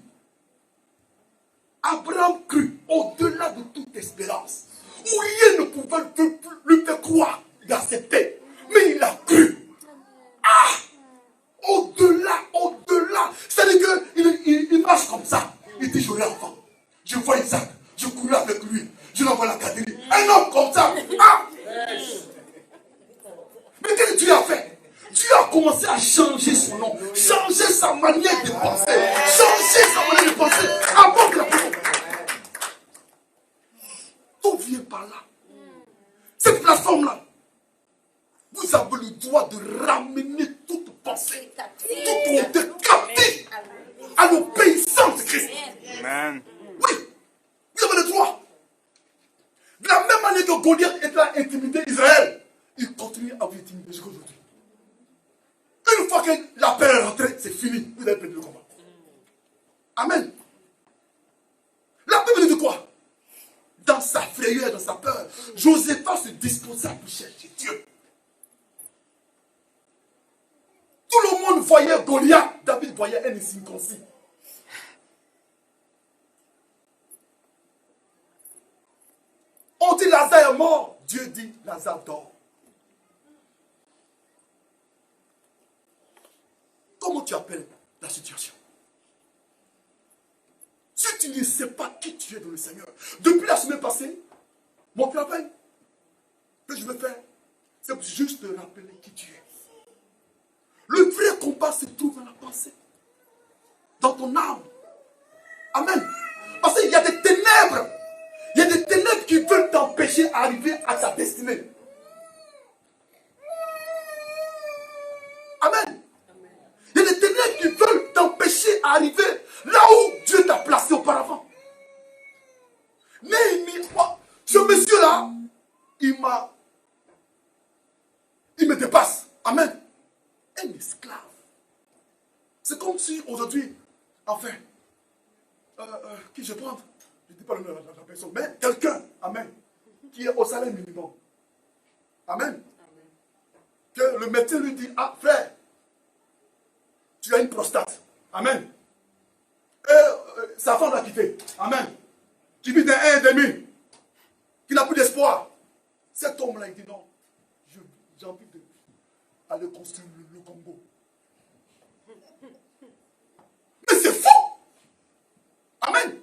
Abraham crut au-delà de toute espérance, où rien ne pouvait lui faire croire d'accepter. Mais il a cru. Ah! Au-delà. C'est-à-dire qu'il marche comme ça. Il dit, j'aurai enfant. Je vois Isaac. Je courais avec lui. Je l'envoie à l'académie. Un homme comme ça. Ah! Mais qu'est-ce que Dieu a fait? Dieu a commencé à changer son nom, changer sa manière de penser, changer sa manière de penser avant que la personne. Tout vient par là. Cette plateforme-là, vous avez le droit de ramener toute pensée, toute volonté captive à l'obéissance de Christ. Amen. Oui, vous avez le droit. De la même manière que Goliath était à intimider Israël, il continue à vous intimider jusqu'à aujourd'hui. Une fois que la paix est rentrée, c'est fini. Vous avez perdu le combat. Amen. La Bible dit quoi? Dans sa frayeur, dans sa peur, Joséphat se disposa pour chercher Dieu. Tout le monde voyait Goliath. David voyait un incirconcis. On dit Lazare est mort. Dieu dit Lazare dort. Comment tu appelles la situation? Si tu ne sais pas qui tu es dans le Seigneur, depuis la semaine passée, mon travail que je vais faire, c'est juste te rappeler qui tu es. Le vrai combat se trouve dans la pensée, dans ton âme. Amen. Parce qu'il y a des ténèbres. Il y a des ténèbres qui veulent t'empêcher d'arriver à ta destinée. Amen. Il y a des ténèbres qui veulent t'empêcher d'arriver là où Dieu t'a placé auparavant. Néhémie, ce monsieur-là, il me dépasse. Amen. Un esclave. C'est comme si aujourd'hui, enfin, qui je prends? Je ne dis pas le nom de la personne, mais quelqu'un, amen, qui est au salaire minimum. Amen. Que le médecin lui dit, ah frère, tu as une prostate. Amen. Et sa femme l'a quitté. Amen. Qui vit d'un 1,5. Qui n'a plus d'espoir. Cet homme-là, il dit non. J'ai envie d'aller construire le Congo. Mais c'est fou. Amen.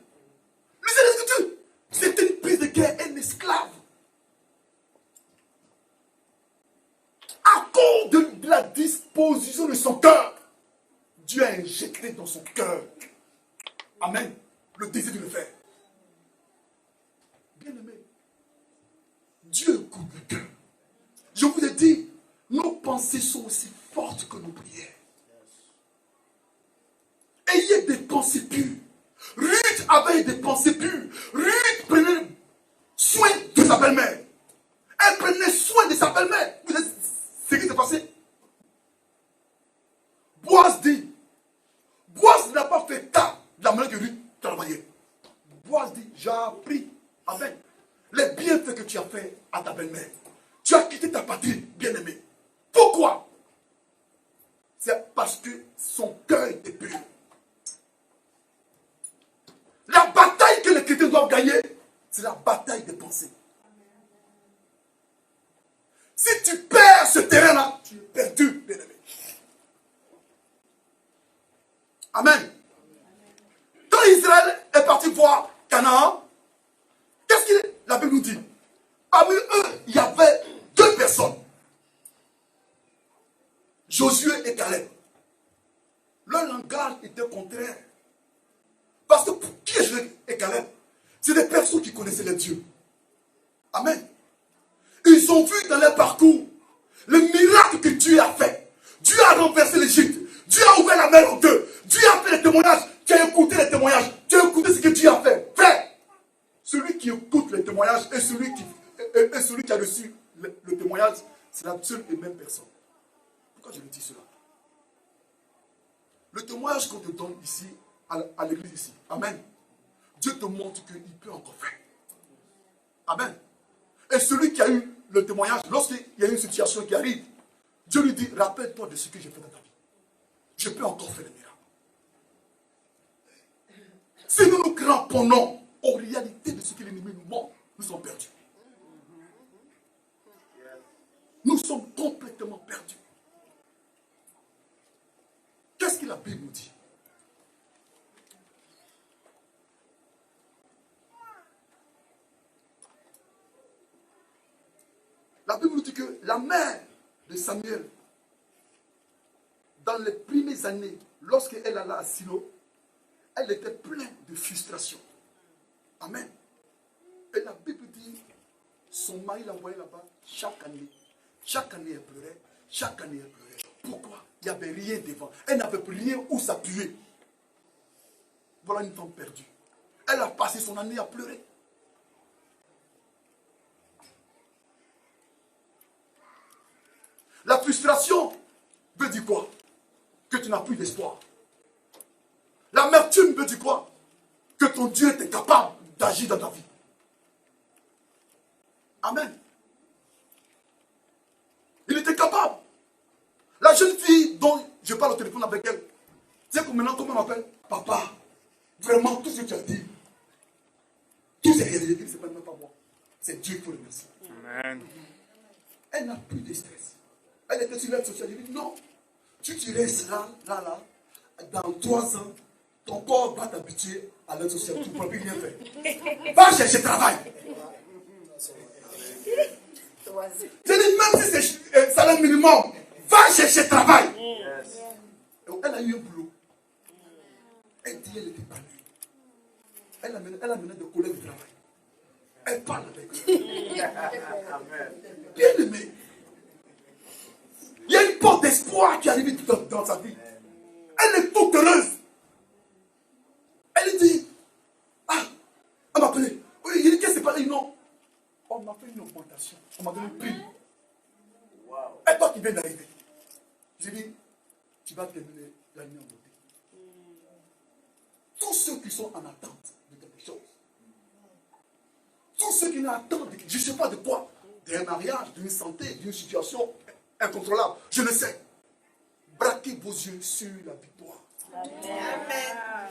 Lisez l'Écriture. C'était une prise de guerre, un esclave. À cause de la disposition de son cœur, Dieu a injecté dans son cœur, amen, le désir de le faire. Bien aimé, Dieu écoute le cœur. Je vous ai dit, nos pensées sont aussi fortes que nos prières. Ayez des pensées pures. Ruth avait des pensées pures. Ruth prenait soin de sa belle-mère. Elle prenait soin de sa belle-mère. Vous savez ce qui s'est passé? Boaz dit, Boaz n'a pas fait tas de la manière que Ruth travaillait. Boaz dit, j'ai appris, amen, les bienfaits que tu as fait à ta belle-mère. Tu as quitté ta patrie, bien-aimé. Pourquoi? C'est parce que son cœur était pur. La bataille que les chrétiens doivent gagner, c'est la bataille des pensées. Si tu perds ce terrain-là, tu es perdu, bien-aimé. Amen. Quand Israël est parti voir Canaan, qu'est-ce que la Bible nous dit? Parmi eux, il y avait deux personnes. Josué et Caleb. Leur langage était contraire. Parce que pour qui est Josué et Caleb? C'est des personnes qui connaissaient les dieux. Amen. Ils ont vu dans leur parcours le miracle que Dieu a fait. Dieu a renversé l'Égypte. Dieu a ouvert la mer en deux. Dieu a fait les témoignages. Tu as écouté les témoignages. Tu as écouté ce que Dieu a fait. Frère, celui qui qui écoute les témoignages et celui qui a reçu le témoignage, c'est la seule et même personne. Pourquoi je le dis cela? Le témoignage qu'on te donne ici, à l'église ici, amen. Dieu te montre qu'il peut encore faire. Amen. Et celui qui a eu le témoignage, lorsqu'il y a une situation qui arrive, Dieu lui dit, rappelle-toi de ce que j'ai fait dans ta vie. Je peux encore faire le miracle. Si nous nous cramponnons aux réalités de ce que l'ennemi nous montre, nous sommes perdus. Nous sommes complètement perdus. Qu'est-ce que la Bible nous dit? La Bible nous dit que la mère de Samuel, dans les premières années, lorsqu'elle alla à Silo, elle était pleine de frustration. Amen. Et la Bible dit, son mari l'envoyait là-bas chaque année. Chaque année, elle pleurait. Chaque année, elle pleurait. Pourquoi? Il n'y avait rien devant. Elle n'avait plus rien où s'appuyer. Voilà une femme perdue. Elle a passé son année à pleurer. La frustration veut dire quoi? Que tu n'as plus d'espoir. L'amertume veut dire quoi? Que ton Dieu est capable d'agir dans ta vie. Amen. Il était capable. La jeune fille dont je parle au téléphone avec elle, tu sais maintenant comment on m'appelle? Papa, vraiment tout ce que tu as dit, tout ce que j'ai dit, ce n'est même pas moi. C'est Dieu qui le remercier. Amen. Elle n'a plus de stress. Elle était sur l'aide sociale. Elle dit non, tu restes là, dans 3 ans, ton corps va t'habituer à l'aide sociale. Tu ne pourras plus rien faire. Va chercher travail. Je dis, même si c'est salaire minimum, va chercher travail. Donc, elle a eu un boulot. Elle dit, elle était pas nulle. Elle a mené des collègues de travail. Elle parle avec eux. Bien aimé. Il y a une porte d'espoir qui arrive dans sa vie. Elle est toute heureuse. Elle dit, on m'a appelé. Oui, il dit, qu'est-ce qui s'est passé? Non. On m'a fait une augmentation. On m'a donné une prime. Et toi qui viens d'arriver. J'ai dit, tu vas terminer l'année en beauté. Tous ceux qui sont en attente de quelque chose. Tous ceux qui n'attendent, je ne sais pas de quoi. D'un mariage, d'une santé, d'une situation incontrôlable. Je le sais. Braquez vos yeux sur la victoire. Amen.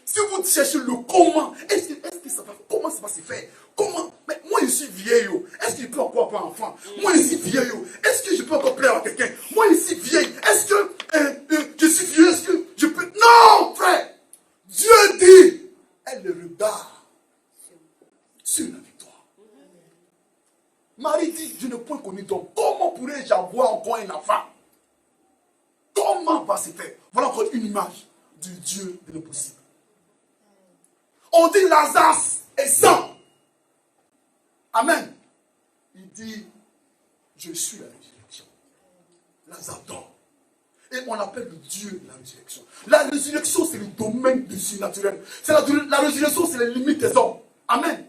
Si vous cherchez le comment, comment ça va se faire? Comment? Mais moi je suis vieille. Est-ce que je peux encore avoir un enfant? Moi je suis vieille. Est-ce que je peux encore plaire à quelqu'un? Moi je suis vieille. Est-ce que je suis vieux? Est-ce que je peux? Non, frère. Dieu dit, elle le regarde sur la victoire. Marie dit, je ne peux connu donc. Comment pourrais-je avoir encore un enfant? Comment va se faire? Voilà encore une image du Dieu de l'impossible. On dit Lazare est sain. Amen. Il dit, je suis la résurrection. Lazare dort. Et on appelle le Dieu de la résurrection. La résurrection, c'est le domaine du surnaturel. La résurrection, c'est les limites des hommes. Amen.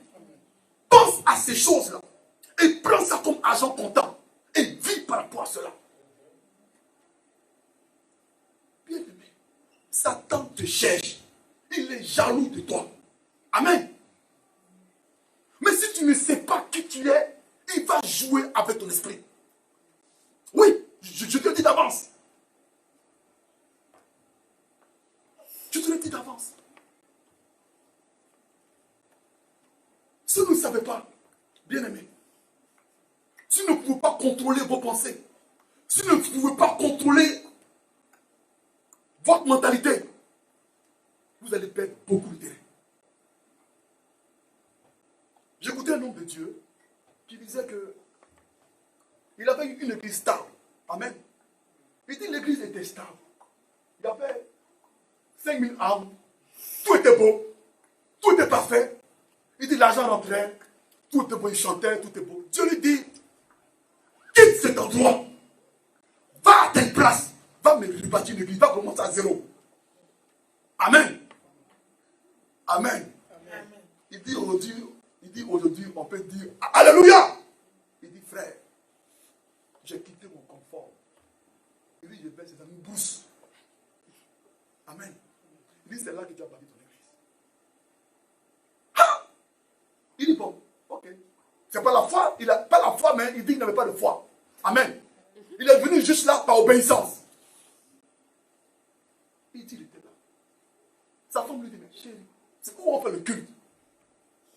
Pense à ces choses-là. Et prends ça comme argent comptant. Et vis par rapport à cela. Bien aimé. Satan te cherche. Il est jaloux de toi. Amen. Mais si tu ne sais pas qui tu es, il va jouer avec ton esprit. Oui, je te le dis d'avance. Je te le dis d'avance. Si vous ne savez pas, bien aimé, si vous ne pouvez pas contrôler vos pensées, si vous ne pouvez pas contrôler votre mentalité, vous allez perdre beaucoup de temps. J'écoutais un homme de Dieu qui disait que il avait une église stable. Amen. Il dit l'église était stable. Il y avait 5000 âmes. Tout était beau. Tout était parfait. Il dit l'argent rentrait. Tout était beau. Il chantait. Tout était beau. Dieu lui dit, quitte cet endroit. Va à telle place. Va me rebâtir l'église. Va commencer à zéro. Amen. Amen. Amen. Il dit aujourd'hui, dit aujourd'hui, on peut dire Alléluia. Il dit, frère, j'ai quitté mon confort. Il dit, je vais c'est dans une brousse. Amen. Il dit, c'est là que tu as bâti ton église. Ah! Il dit, bon, ok. C'est pas la foi, il n'a pas la foi, mais il dit qu'il n'avait pas de foi. Amen. Il est venu juste là par obéissance. Il dit, il était là. Sa femme lui dit, mais chérie, c'est où on fait le culte?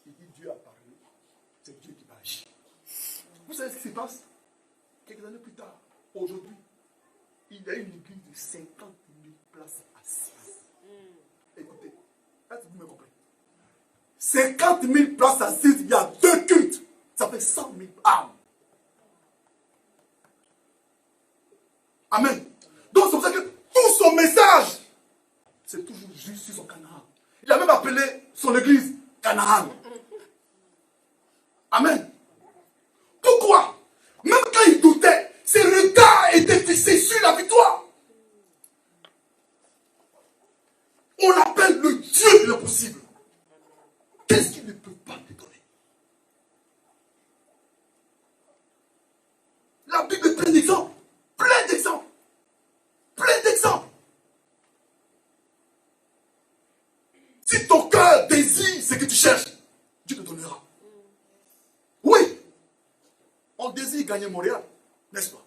Il dit, Dieu a parlé. C'est Dieu qui va agir. Vous savez ce qui se passe? Quelques années plus tard, aujourd'hui, il y a une église de 50 000 places assises. Écoutez, est-ce que vous me comprenez? 50 000 places assises, il y a 2 cultes. Ça fait 100 000 âmes. Amen. Donc c'est pour ça que tout son message, c'est toujours juste sur son Canaan. Il a même appelé son église Canaan. Amen. Pourquoi? Même quand il doutait, ses regards étaient fixés sur la victoire. On l'appelle le Dieu de l'impossible. Qu'est-ce qu'il ne peut pas te donner? La Bible est pleine d'exemples. Plein d'exemples. Plein d'exemples. Si ton cœur désire ce que tu cherches, Dieu te donnera. Oui. On désire gagner Montréal, n'est-ce pas?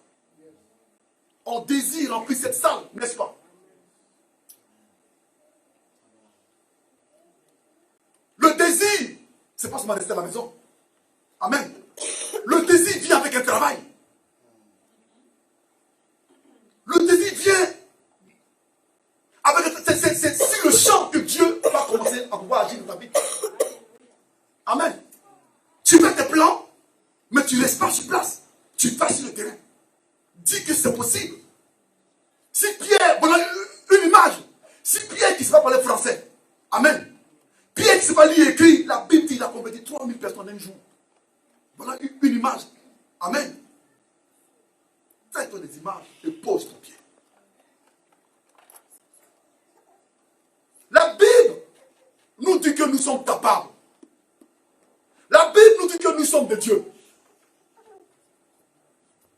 On désire remplir cette salle, n'est-ce pas? Le désir, c'est pas seulement rester à la maison. Amen. Le désir vient avec un travail. Le désir vient avec... C'est le chant que Dieu va commencer à pouvoir agir dans ta vie. Amen. Tu fais tes plans, mais tu ne restes pas sur place. Tu vas sur le terrain. Dis que c'est possible. Si Pierre, voilà une image. Si Pierre qui ne sait pas parler français, amen. Pierre qui ne sait pas lire et écrire, la Bible dit qu'il a converti 3000 personnes en un jour. Voilà une image. Amen. Fais-toi des images et pose ton pied. La Bible nous dit que nous sommes capables. La Bible nous dit que nous sommes des dieux.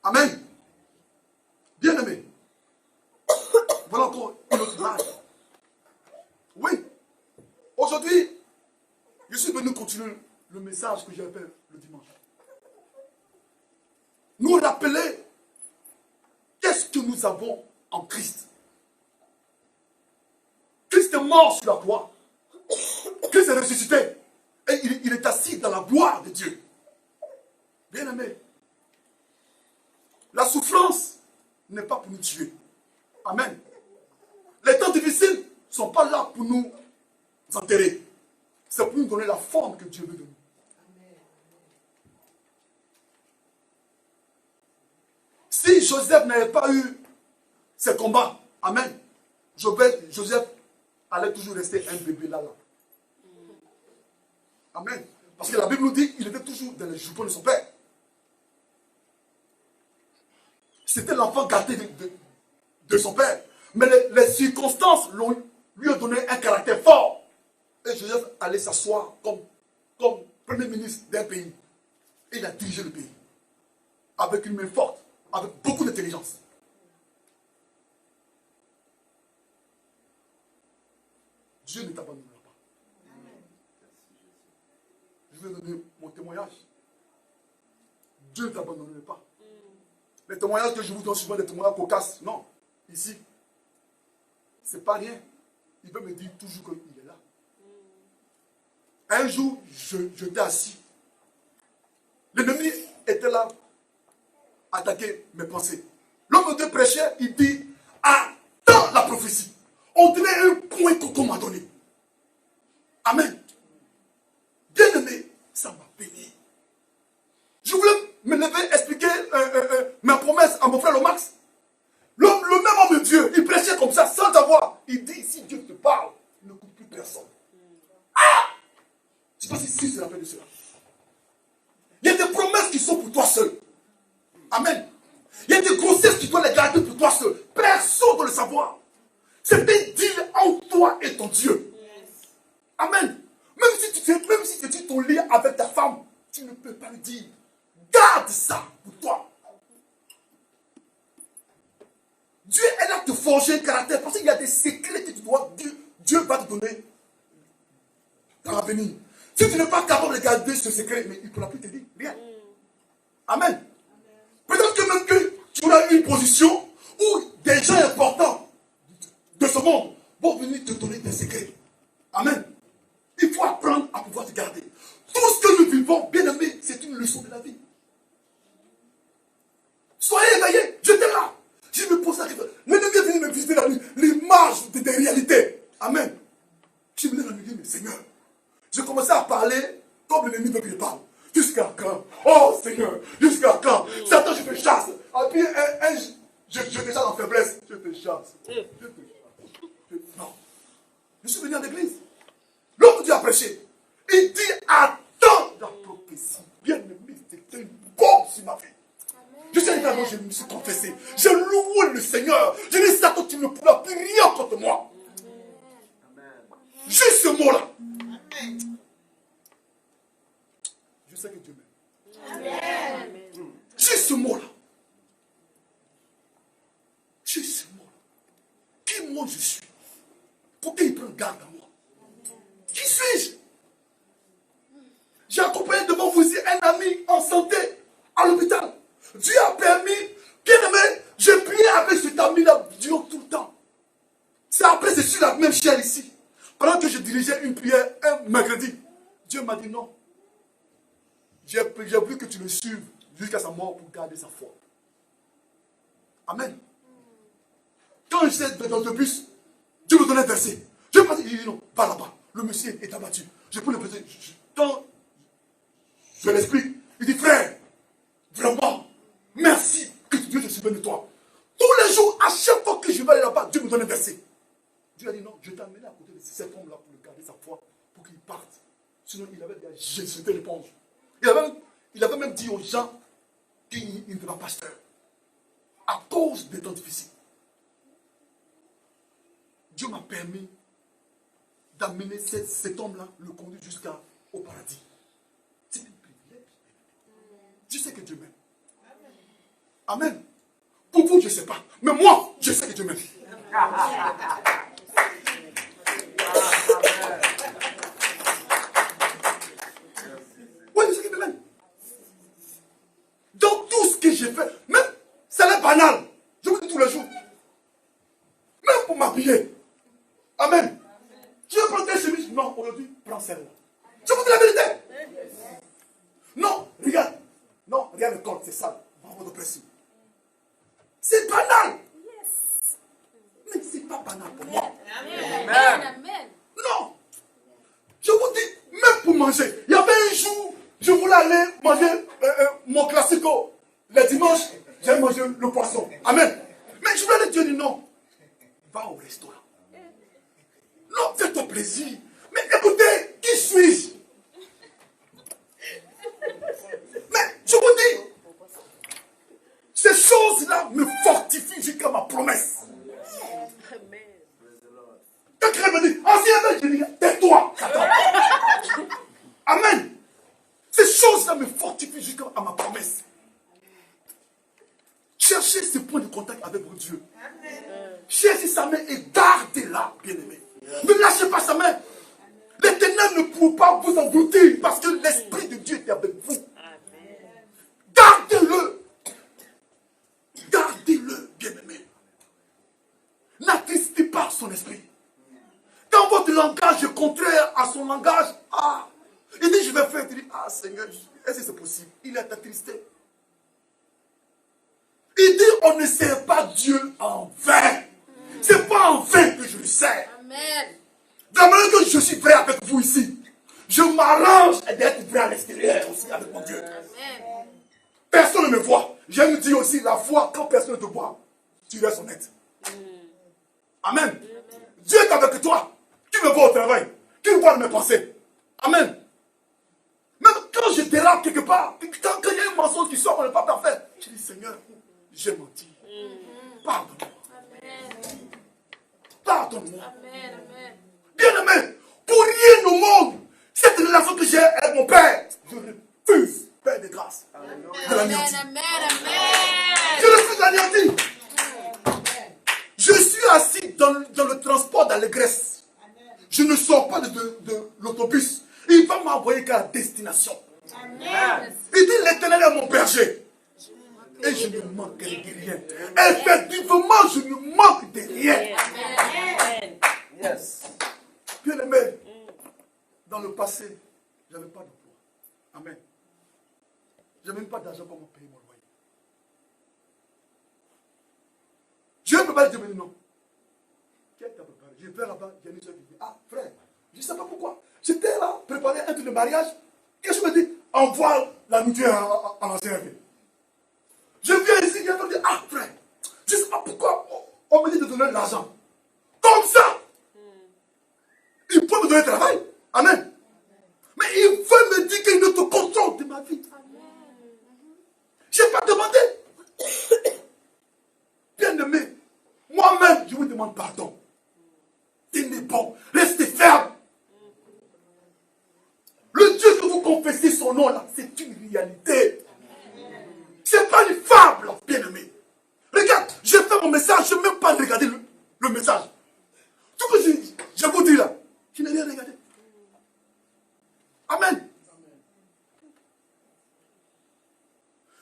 Amen. Bien-aimés. Voilà encore une autre image. Oui. Aujourd'hui, je suis venu continuer le message que j'ai fait le dimanche. Nous rappeler qu'est-ce que nous avons en Christ. Christ est mort sur la croix. Christ est ressuscité. Et il est assis dans la gloire de Dieu. Bien-aimé, la souffrance n'est pas pour nous tuer. Amen. Les temps difficiles ne sont pas là pour nous enterrer. C'est pour nous donner la forme que Dieu veut de nous. Si Joseph n'avait pas eu ces combats, amen, Joseph allait toujours rester un bébé là. Amen. Parce que la Bible nous dit qu'il était toujours dans les jupons de son père. C'était l'enfant gâté de son père. Mais les circonstances lui ont donné un caractère fort. Et Joseph allait s'asseoir comme premier ministre d'un pays. Et il a dirigé le pays. Avec une main forte. Avec beaucoup d'intelligence. Dieu ne t'abandonnera pas. Je vais donner mon témoignage. Dieu ne t'abandonnera pas. Les témoignages que je vous donne souvent, des témoignages cocasses. Non. Ici, c'est pas rien. Il peut me dire toujours qu'il est là. Un jour, j'étais assis. L'ennemi était là, attaquer mes pensées. L'homme de prêchait, il dit, attends la prophétie. On dirait un point qu'on m'a donné. Amen. Bien aimé, ça m'a béni. Je voulais me lever, expliquer ma promesse à mon frère Lomax. Le même homme de Dieu, il prêchait comme ça, sans avoir. Il dit, si Dieu te parle, il ne coupe plus personne. Ah! Je ne sais pas si c'est la peine de cela. Il y a des promesses qui sont pour toi seul. Amen. Il y a des grossesses qui doivent les garder pour toi seul. Personne ne doit le savoir. C'est un deal entre toi et ton Dieu. Amen. Même si tu dis ton lit avec ta femme, tu ne peux pas le dire. Garde ça pour toi. Dieu est là de te forger un caractère parce qu'il y a des secrets que tu dois dire. Dieu va te donner dans l'avenir. Si tu n'es pas capable de garder ce secret, mais il ne pourra plus te dire rien. Amen. Peut-être que même que tu auras une position où des gens importants de ce monde vont venir te donner des secrets. Amen. Il faut apprendre à pouvoir te garder. Tout ce que nous vivons, bien aimé, c'est une leçon de la vie. Soyez éveillés. J'étais là. Je me pose la question. L'ennemi est venu me visiter la nuit. L'image des réalités. Amen. Je venais la nuit dire, mais Seigneur, je commençais à parler comme l'ennemi veut que je parle. Jusqu'à quand? Oh Seigneur, jusqu'à quand? Satan, je te chasse. Et puis, je te chasse en faiblesse. Je te chasse. Non. Je suis venu à l'église. L'homme Dieu a prêché. Il dit, attends la prophétie. Bien aimé, c'était une bombe sur ma vie. Je suis arrivé là, je me suis confessé. J'ai loué le Seigneur. Je dis, Satan, tu ne pourras plus rien contre moi. Juste ce mot-là. Je sais que Dieu m'aime. Juste ce mot-là. Juste ce mot-là. Qui moi je suis? Pour qu'il prenne garde à moi. Qui suis-je? J'ai accompagné devant vous ici un ami en santé à l'hôpital. Dieu a permis, bien aimé, je priais avec cet ami-là durant tout le temps. C'est après, c'est sur la même chaîne ici. Pendant que je dirigeais une prière un mercredi, Dieu m'a dit non. J'ai voulu que tu le suives jusqu'à sa mort pour garder sa foi. Amen. Quand j'étais dans le bus, Dieu me donnait un verset. Je me dis, il dit non, va là-bas. Le monsieur est abattu. Je peux le verset. Quand je l'explique, il dit, frère, vraiment, merci que Dieu te souvienne de toi. Tous les jours, à chaque fois que je vais aller là-bas, Dieu me donne un verset. Dieu a dit non, je t'ai amené à côté de cet homme-là pour le garder sa foi, pour qu'il parte. Sinon, il avait déjà jeté l'éponge. Il avait même dit aux gens qu'il n'était pas pasteur. À cause des temps difficiles. Dieu m'a permis d'amener cet homme-là, le conduire jusqu'au paradis. C'est un privilège. Je sais que Dieu m'aime. Amen. Pour vous, je ne sais pas. Mais moi, je sais que Dieu m'aime. Oui, je sais qu'il m'aime. Dans tout ce que j'ai fait, même, ça l'est banal. Je vous dis tous les jours. Même pour m'habiller. Amen. Tu veux prendre tes chemises? Non, aujourd'hui, prends celle-là. Je vous dis la vérité. Non, regarde. Non, regarde le col, c'est sale. Bravo de pression. C'est banal. Mais c'est pas banal pour moi. Amen. Non. Je vous dis, même pour manger. Il y avait un jour, je voulais aller manger mon classico. Le dimanche, j'ai mangé le poisson. Amen. Mais je voulais dire non. Va au restaurant. Non, fais-toi plaisir. Mais écoutez, qui suis-je? Mais je vous dis, ces choses-là me fortifient jusqu'à ma promesse. Quand quelqu'un me dit, ancien je dis, tais-toi, Satan. Amen. Ces choses-là me fortifient jusqu'à ma promesse. Cherchez ce point de contact avec votre Dieu. Cherchez sa main et gardez-la, bien-aimé. Ne lâchez pas sa main. Les ténèbres ne pourront pas vous engloutir parce que l'Esprit de Dieu est avec vous. Gardez-le. Gardez-le, bien-aimé. N'attristez pas son esprit. Quand votre langage est contraire à son langage, il dit je vais faire, il dit Seigneur, est-ce que c'est possible? Il est attristé. Il dit on ne sert pas Dieu en vain. C'est pas en vain que je le sers. Amen. De la manière que je suis vrai avec vous ici, je m'arrange d'être vrai à l'extérieur aussi avec mon Dieu. Amen. Personne ne me voit. J'aime dire aussi la foi, quand personne ne te voit, tu restes honnête. Amen. Dieu est avec toi. Qui me voit au travail? Qui me voit de mes pensées? Amen. Même quand je dérape quelque part, quand il y a un mensonge qui sort, on n'est pas parfait. Je dis Seigneur, j'ai menti. Pardonne-moi. Pardonne-moi. Amen. Bien aimé, pour rien au monde, relation que j'ai avec mon Père, je refuse, Père de grâce, de l'anéantir. Je refuse l'anéantir. Je suis assis dans le transport d'allégresse. Je ne sors pas de l'autobus. Il va m'envoyer qu'à la destination. Il dit l'Éternel est mon berger. Et je ne manquerai de rien. Effectivement, je ne manque de rien. Yes. Bien aimé, dans le passé, je n'avais pas d'emploi. Amen. Je n'avais même pas d'argent pour me payer mon loyer. Je ne peux pas dire, mais non. Qui t'a préparé? Je vais là-bas, il y a une soeur qui dit, ah frère, je ne sais pas pourquoi. J'étais là, préparé un truc de mariage. Qu'est-ce que je me dis? Envoie la nourriture à l'ancien vie. Je viens ici, il vient me dire, ah frère, je ne sais pas pourquoi on me dit de donner de l'argent. Comme ça. Il peut me donner travail. Amen. Mais il veut me dire qu'il ne te contrôle de ma vie. Je n'ai pas demandé. Bien aimé, moi-même, je vous demande pardon. Tenez bon, restez ferme. Le Dieu que vous confessez son nom là, c'est une réalité. Ce n'est pas une fable, bien aimé. Regarde, j'ai fait mon message, je n'ai même pas regardé le message. Tout ce que je vous dis là, je n'ai rien regardé. Amen.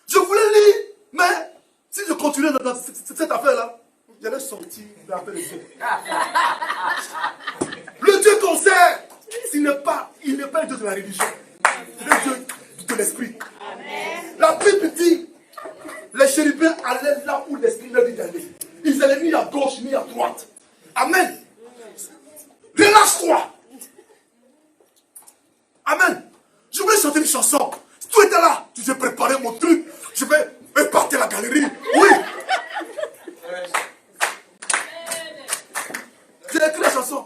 Je voulais lire, mais si je continuais dans cette affaire-là, j'allais sortir de l'affaire de Dieu. Le Dieu qu'on sert, il n'est pas le Dieu de la religion. C'est le Dieu de l'esprit. La Bible dit, les chérubins allaient là où l'esprit leur dit d'aller. Ils allaient ni à gauche ni à droite. Amen. Relâche-toi. Amen. Je voulais chanter une chanson. Si tu étais là, tu t'es préparé mon truc. Je vais éparter la galerie. Oui. J'ai écrit la chanson.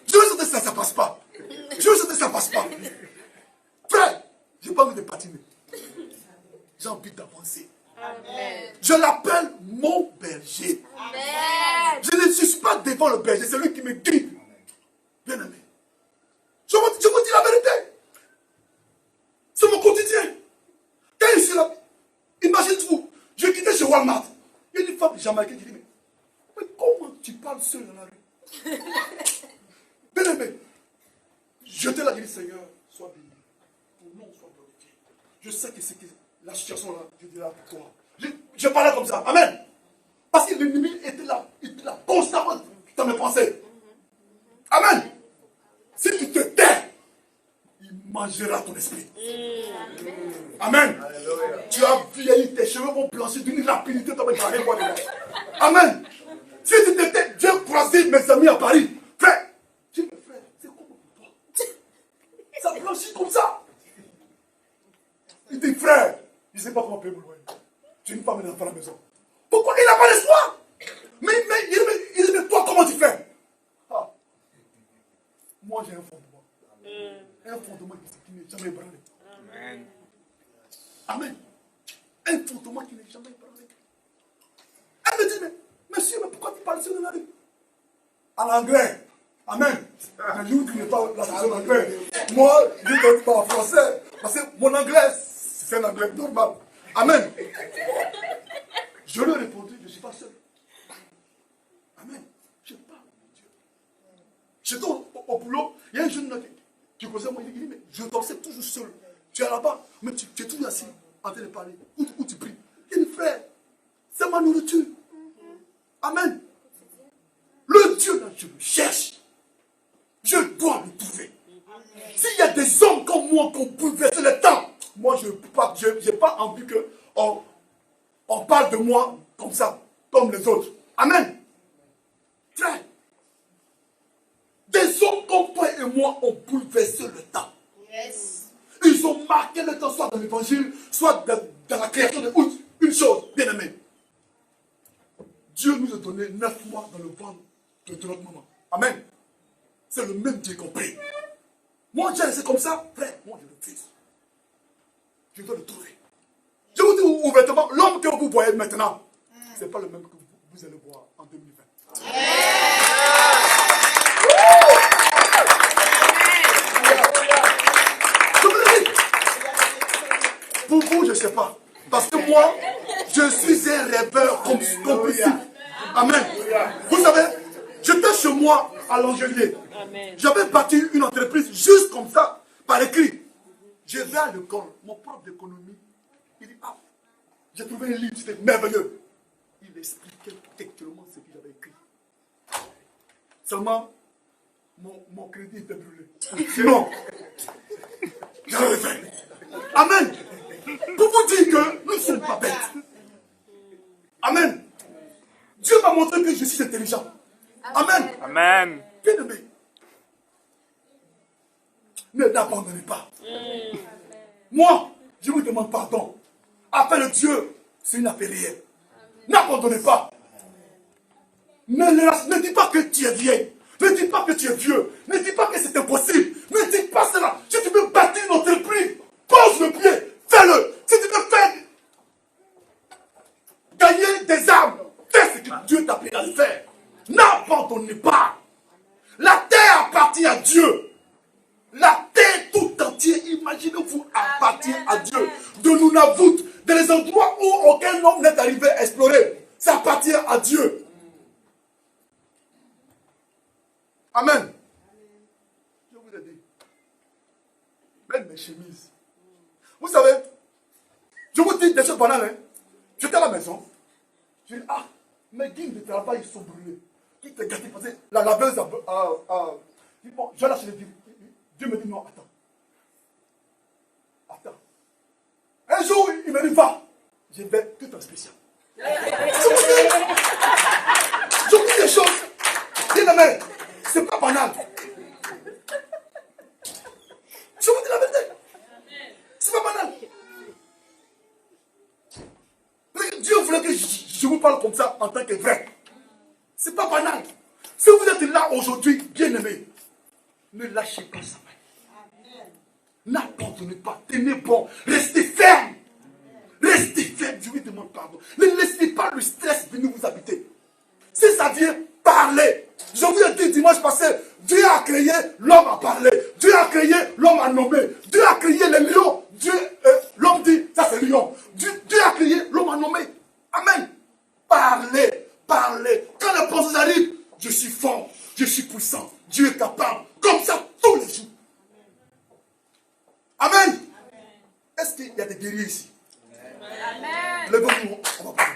Je veux chanter ça, ça passe pas. Je veux chanter ça, ça passe pas. Frère, je n'ai pas envie de patiner. J'ai envie d'avancer. Je l'appelle mon berger. Amen. Je ne suis pas devant le berger, c'est lui qui me guide. Bien aimé. Je vous dis la vérité. C'est mon quotidien. Quand je suis là, imagine-vous, je quittais chez Walmart. Il y a une femme jamaïcaine qui dit, mais comment tu parles seul dans la rue? Bien aimé, j'étais là, je dis, Seigneur, sois béni. Ton nom soit glorifié. Je sais que c'est la situation là, je dis là pour toi. Je parlais comme ça. Amen. Parce que l'ennemi était là constamment dans mes pensées. Amen. Si tu te tais, il mangera ton esprit. Amen. Alléluia. Tu as vieilli, tes cheveux vont blanchir d'une rapidité. Amen. Si tu te tais, j'ai croisé mes amis à Paris. Frère, je dis, mais frère, c'est comment pour toi? Ça blanchit comme ça. Il dit, frère, je ne sais pas comment payer mon loyer. J'ai une femme et un enfant à la maison. Pourquoi il n'a pas d'espoir? Mais il dit, mais toi, comment tu fais? Ah. Moi, j'ai un fondement. Un fondement qui n'est jamais ébranlé. Amen. Amen. Un fondement qui n'est jamais ébranlé. Elle me dit, mais monsieur, mais pourquoi tu parles sur la rue? En anglais. Amen. Mais je vous dis pas la chanson en anglais. Moi, je ne parle pas en français. Parce que mon anglais, c'est un anglais normal. Amen. Je lui ai répondu, je ne suis pas seul. Amen. Je parle de Dieu. J'étais au boulot, il y a un jeune qui causait moi, il dit, mais je dansais toujours seul. Tu es là-bas, mais tu es toujours assis en train de parler. Où tu pries. Il dit, frère, c'est ma nourriture. Amen. Le Dieu là, je le cherche. Je dois le trouver. S'il y a des hommes comme moi qui ont bouleversé le temps, moi, je n'ai pas envie qu'on parle de moi comme ça, comme les autres. Amen. Frère, des hommes comme toi et moi ont bouleversé le temps. Yes. Ils ont marqué le temps, soit dans l'évangile, soit dans la création de une chose, bien aimé. Dieu nous a donné 9 mois dans le ventre de notre maman. Amen. C'est le même Dieu qu'on prie. Moi, j'ai laissé comme ça, frère, moi je le fais. Je dois le trouver. Je vous dis ouvertement, l'homme que vous voyez maintenant, ce n'est pas le même que vous allez voir en 2020. moi, je suis un rêveur compulsif. Amen. Vous savez, j'étais chez moi à l'Angelier. J'avais bâti une entreprise juste comme ça, par écrit. Je vais à l'école, mon prof d'économie, il dit, ah, j'ai trouvé un livre, c'était merveilleux. Il expliquait textuellement ce que j'avais écrit. Seulement, mon crédit était brûlé. Sinon, je l'avais fait. Amen. Pour vous dire que nous ne sommes pas bêtes. Amen. Dieu m'a montré que je suis intelligent. Amen. Amen. Bien-aimé, ne l'abandonnez pas. Moi, je vous demande pardon. Afin de Dieu, c'est une affaire réelle. N'abandonnez pas. Ne dis pas que tu es vieille. Ne dis pas que tu es vieux. Ne dis pas que c'est impossible. Ne dis pas cela. Si tu veux bâtir une entreprise, pose le pied, fais-le. Si tu veux faire gagner des âmes, fais ce que Dieu t'a appelé à le faire. N'abandonnez pas. La terre appartient à Dieu. La terre tout entière, imaginez-vous, appartient à Dieu. De Nunavut, dans les endroits où aucun homme n'est arrivé à explorer, ça appartient à Dieu. Amen. Je vous ai dit, même mes chemises. Vous savez, je vous dis des choses banales. Hein? J'étais à la maison. Je dis, ah, mes guides de travail ils sont brûlés. Qui te gâtent parce que la laveuse a. Bon, je vais lâcher les guides. Dieu me dit non, attends. Attends. Un jour, il me dit, va. Je vais tout en spécial. Je vous dis des choses. Bien-aimé, c'est pas banal. Je vous dis la vérité. C'est pas banal. Dieu voulait que je vous parle comme ça en tant que vrai. C'est pas banal. Si vous êtes là aujourd'hui, bien-aimé, ne lâchez pas sa main. N'abandonnez pas, tenez bon, restez ferme. Restez ferme, je vous demande pardon. Ne laissez pas le stress venir vous habiter. Si ça vient, parlez. Je vous ai dit dimanche passé, Dieu a créé, l'homme a parlé. Dieu a créé, l'homme a nommé. Dieu a créé les lions. L'homme dit, ça c'est lion. Dieu a créé, l'homme a nommé. Amen. Parlez, parlez. Quand les pensées arrivent, je suis fort, je suis puissant. Dieu est capable. Comme ça, tous les jours. Amen. Est-ce qu'il y a des guerriers ici? Amen. Levez-vous, on va parler.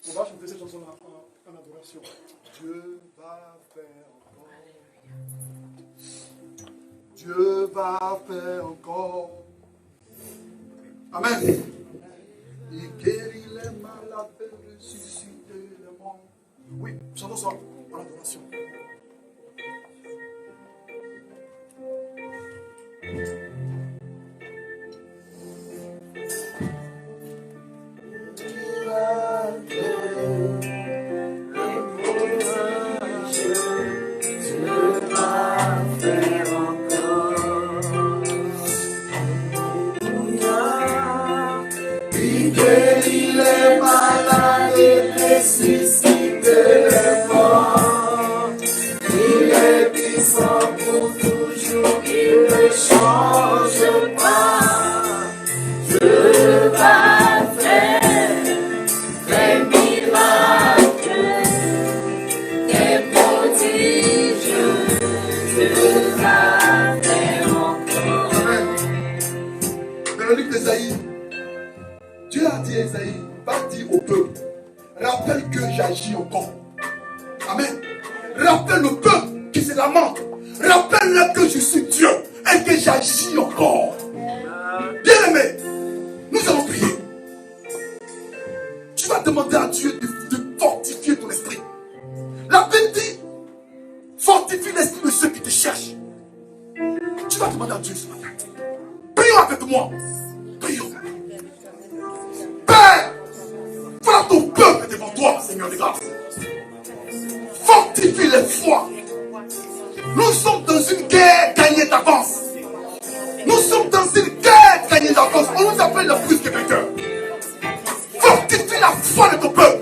On va chanter cette chanson en adoration. Dieu va faire encore. Dieu va faire encore. Amen. Il guérit les malades et ressuscite les morts. Oui, chantons ça en adoration. Dieu a dit à Esaïe, va dire au peuple, rappelle que j'agis encore. Amen. Rappelle le peuple qui se lamente. Rappelle-le que je suis Dieu et que j'agis encore. Bien-aimé, nous allons prier. Tu vas demander à Dieu de fortifier ton esprit. La Bible dit, fortifie l'esprit de ceux qui te cherchent. Tu vas demander à Dieu ce matin. Prions avec moi. Prions. Père, voilà ton peuple devant toi, Seigneur de grâce. Fortifie les foi. Nous sommes dans une guerre gagnée d'avance. Nous sommes dans une guerre gagnée gagner la cause. On nous appelle le plus québécois. Fortifie la foi de ton peuple.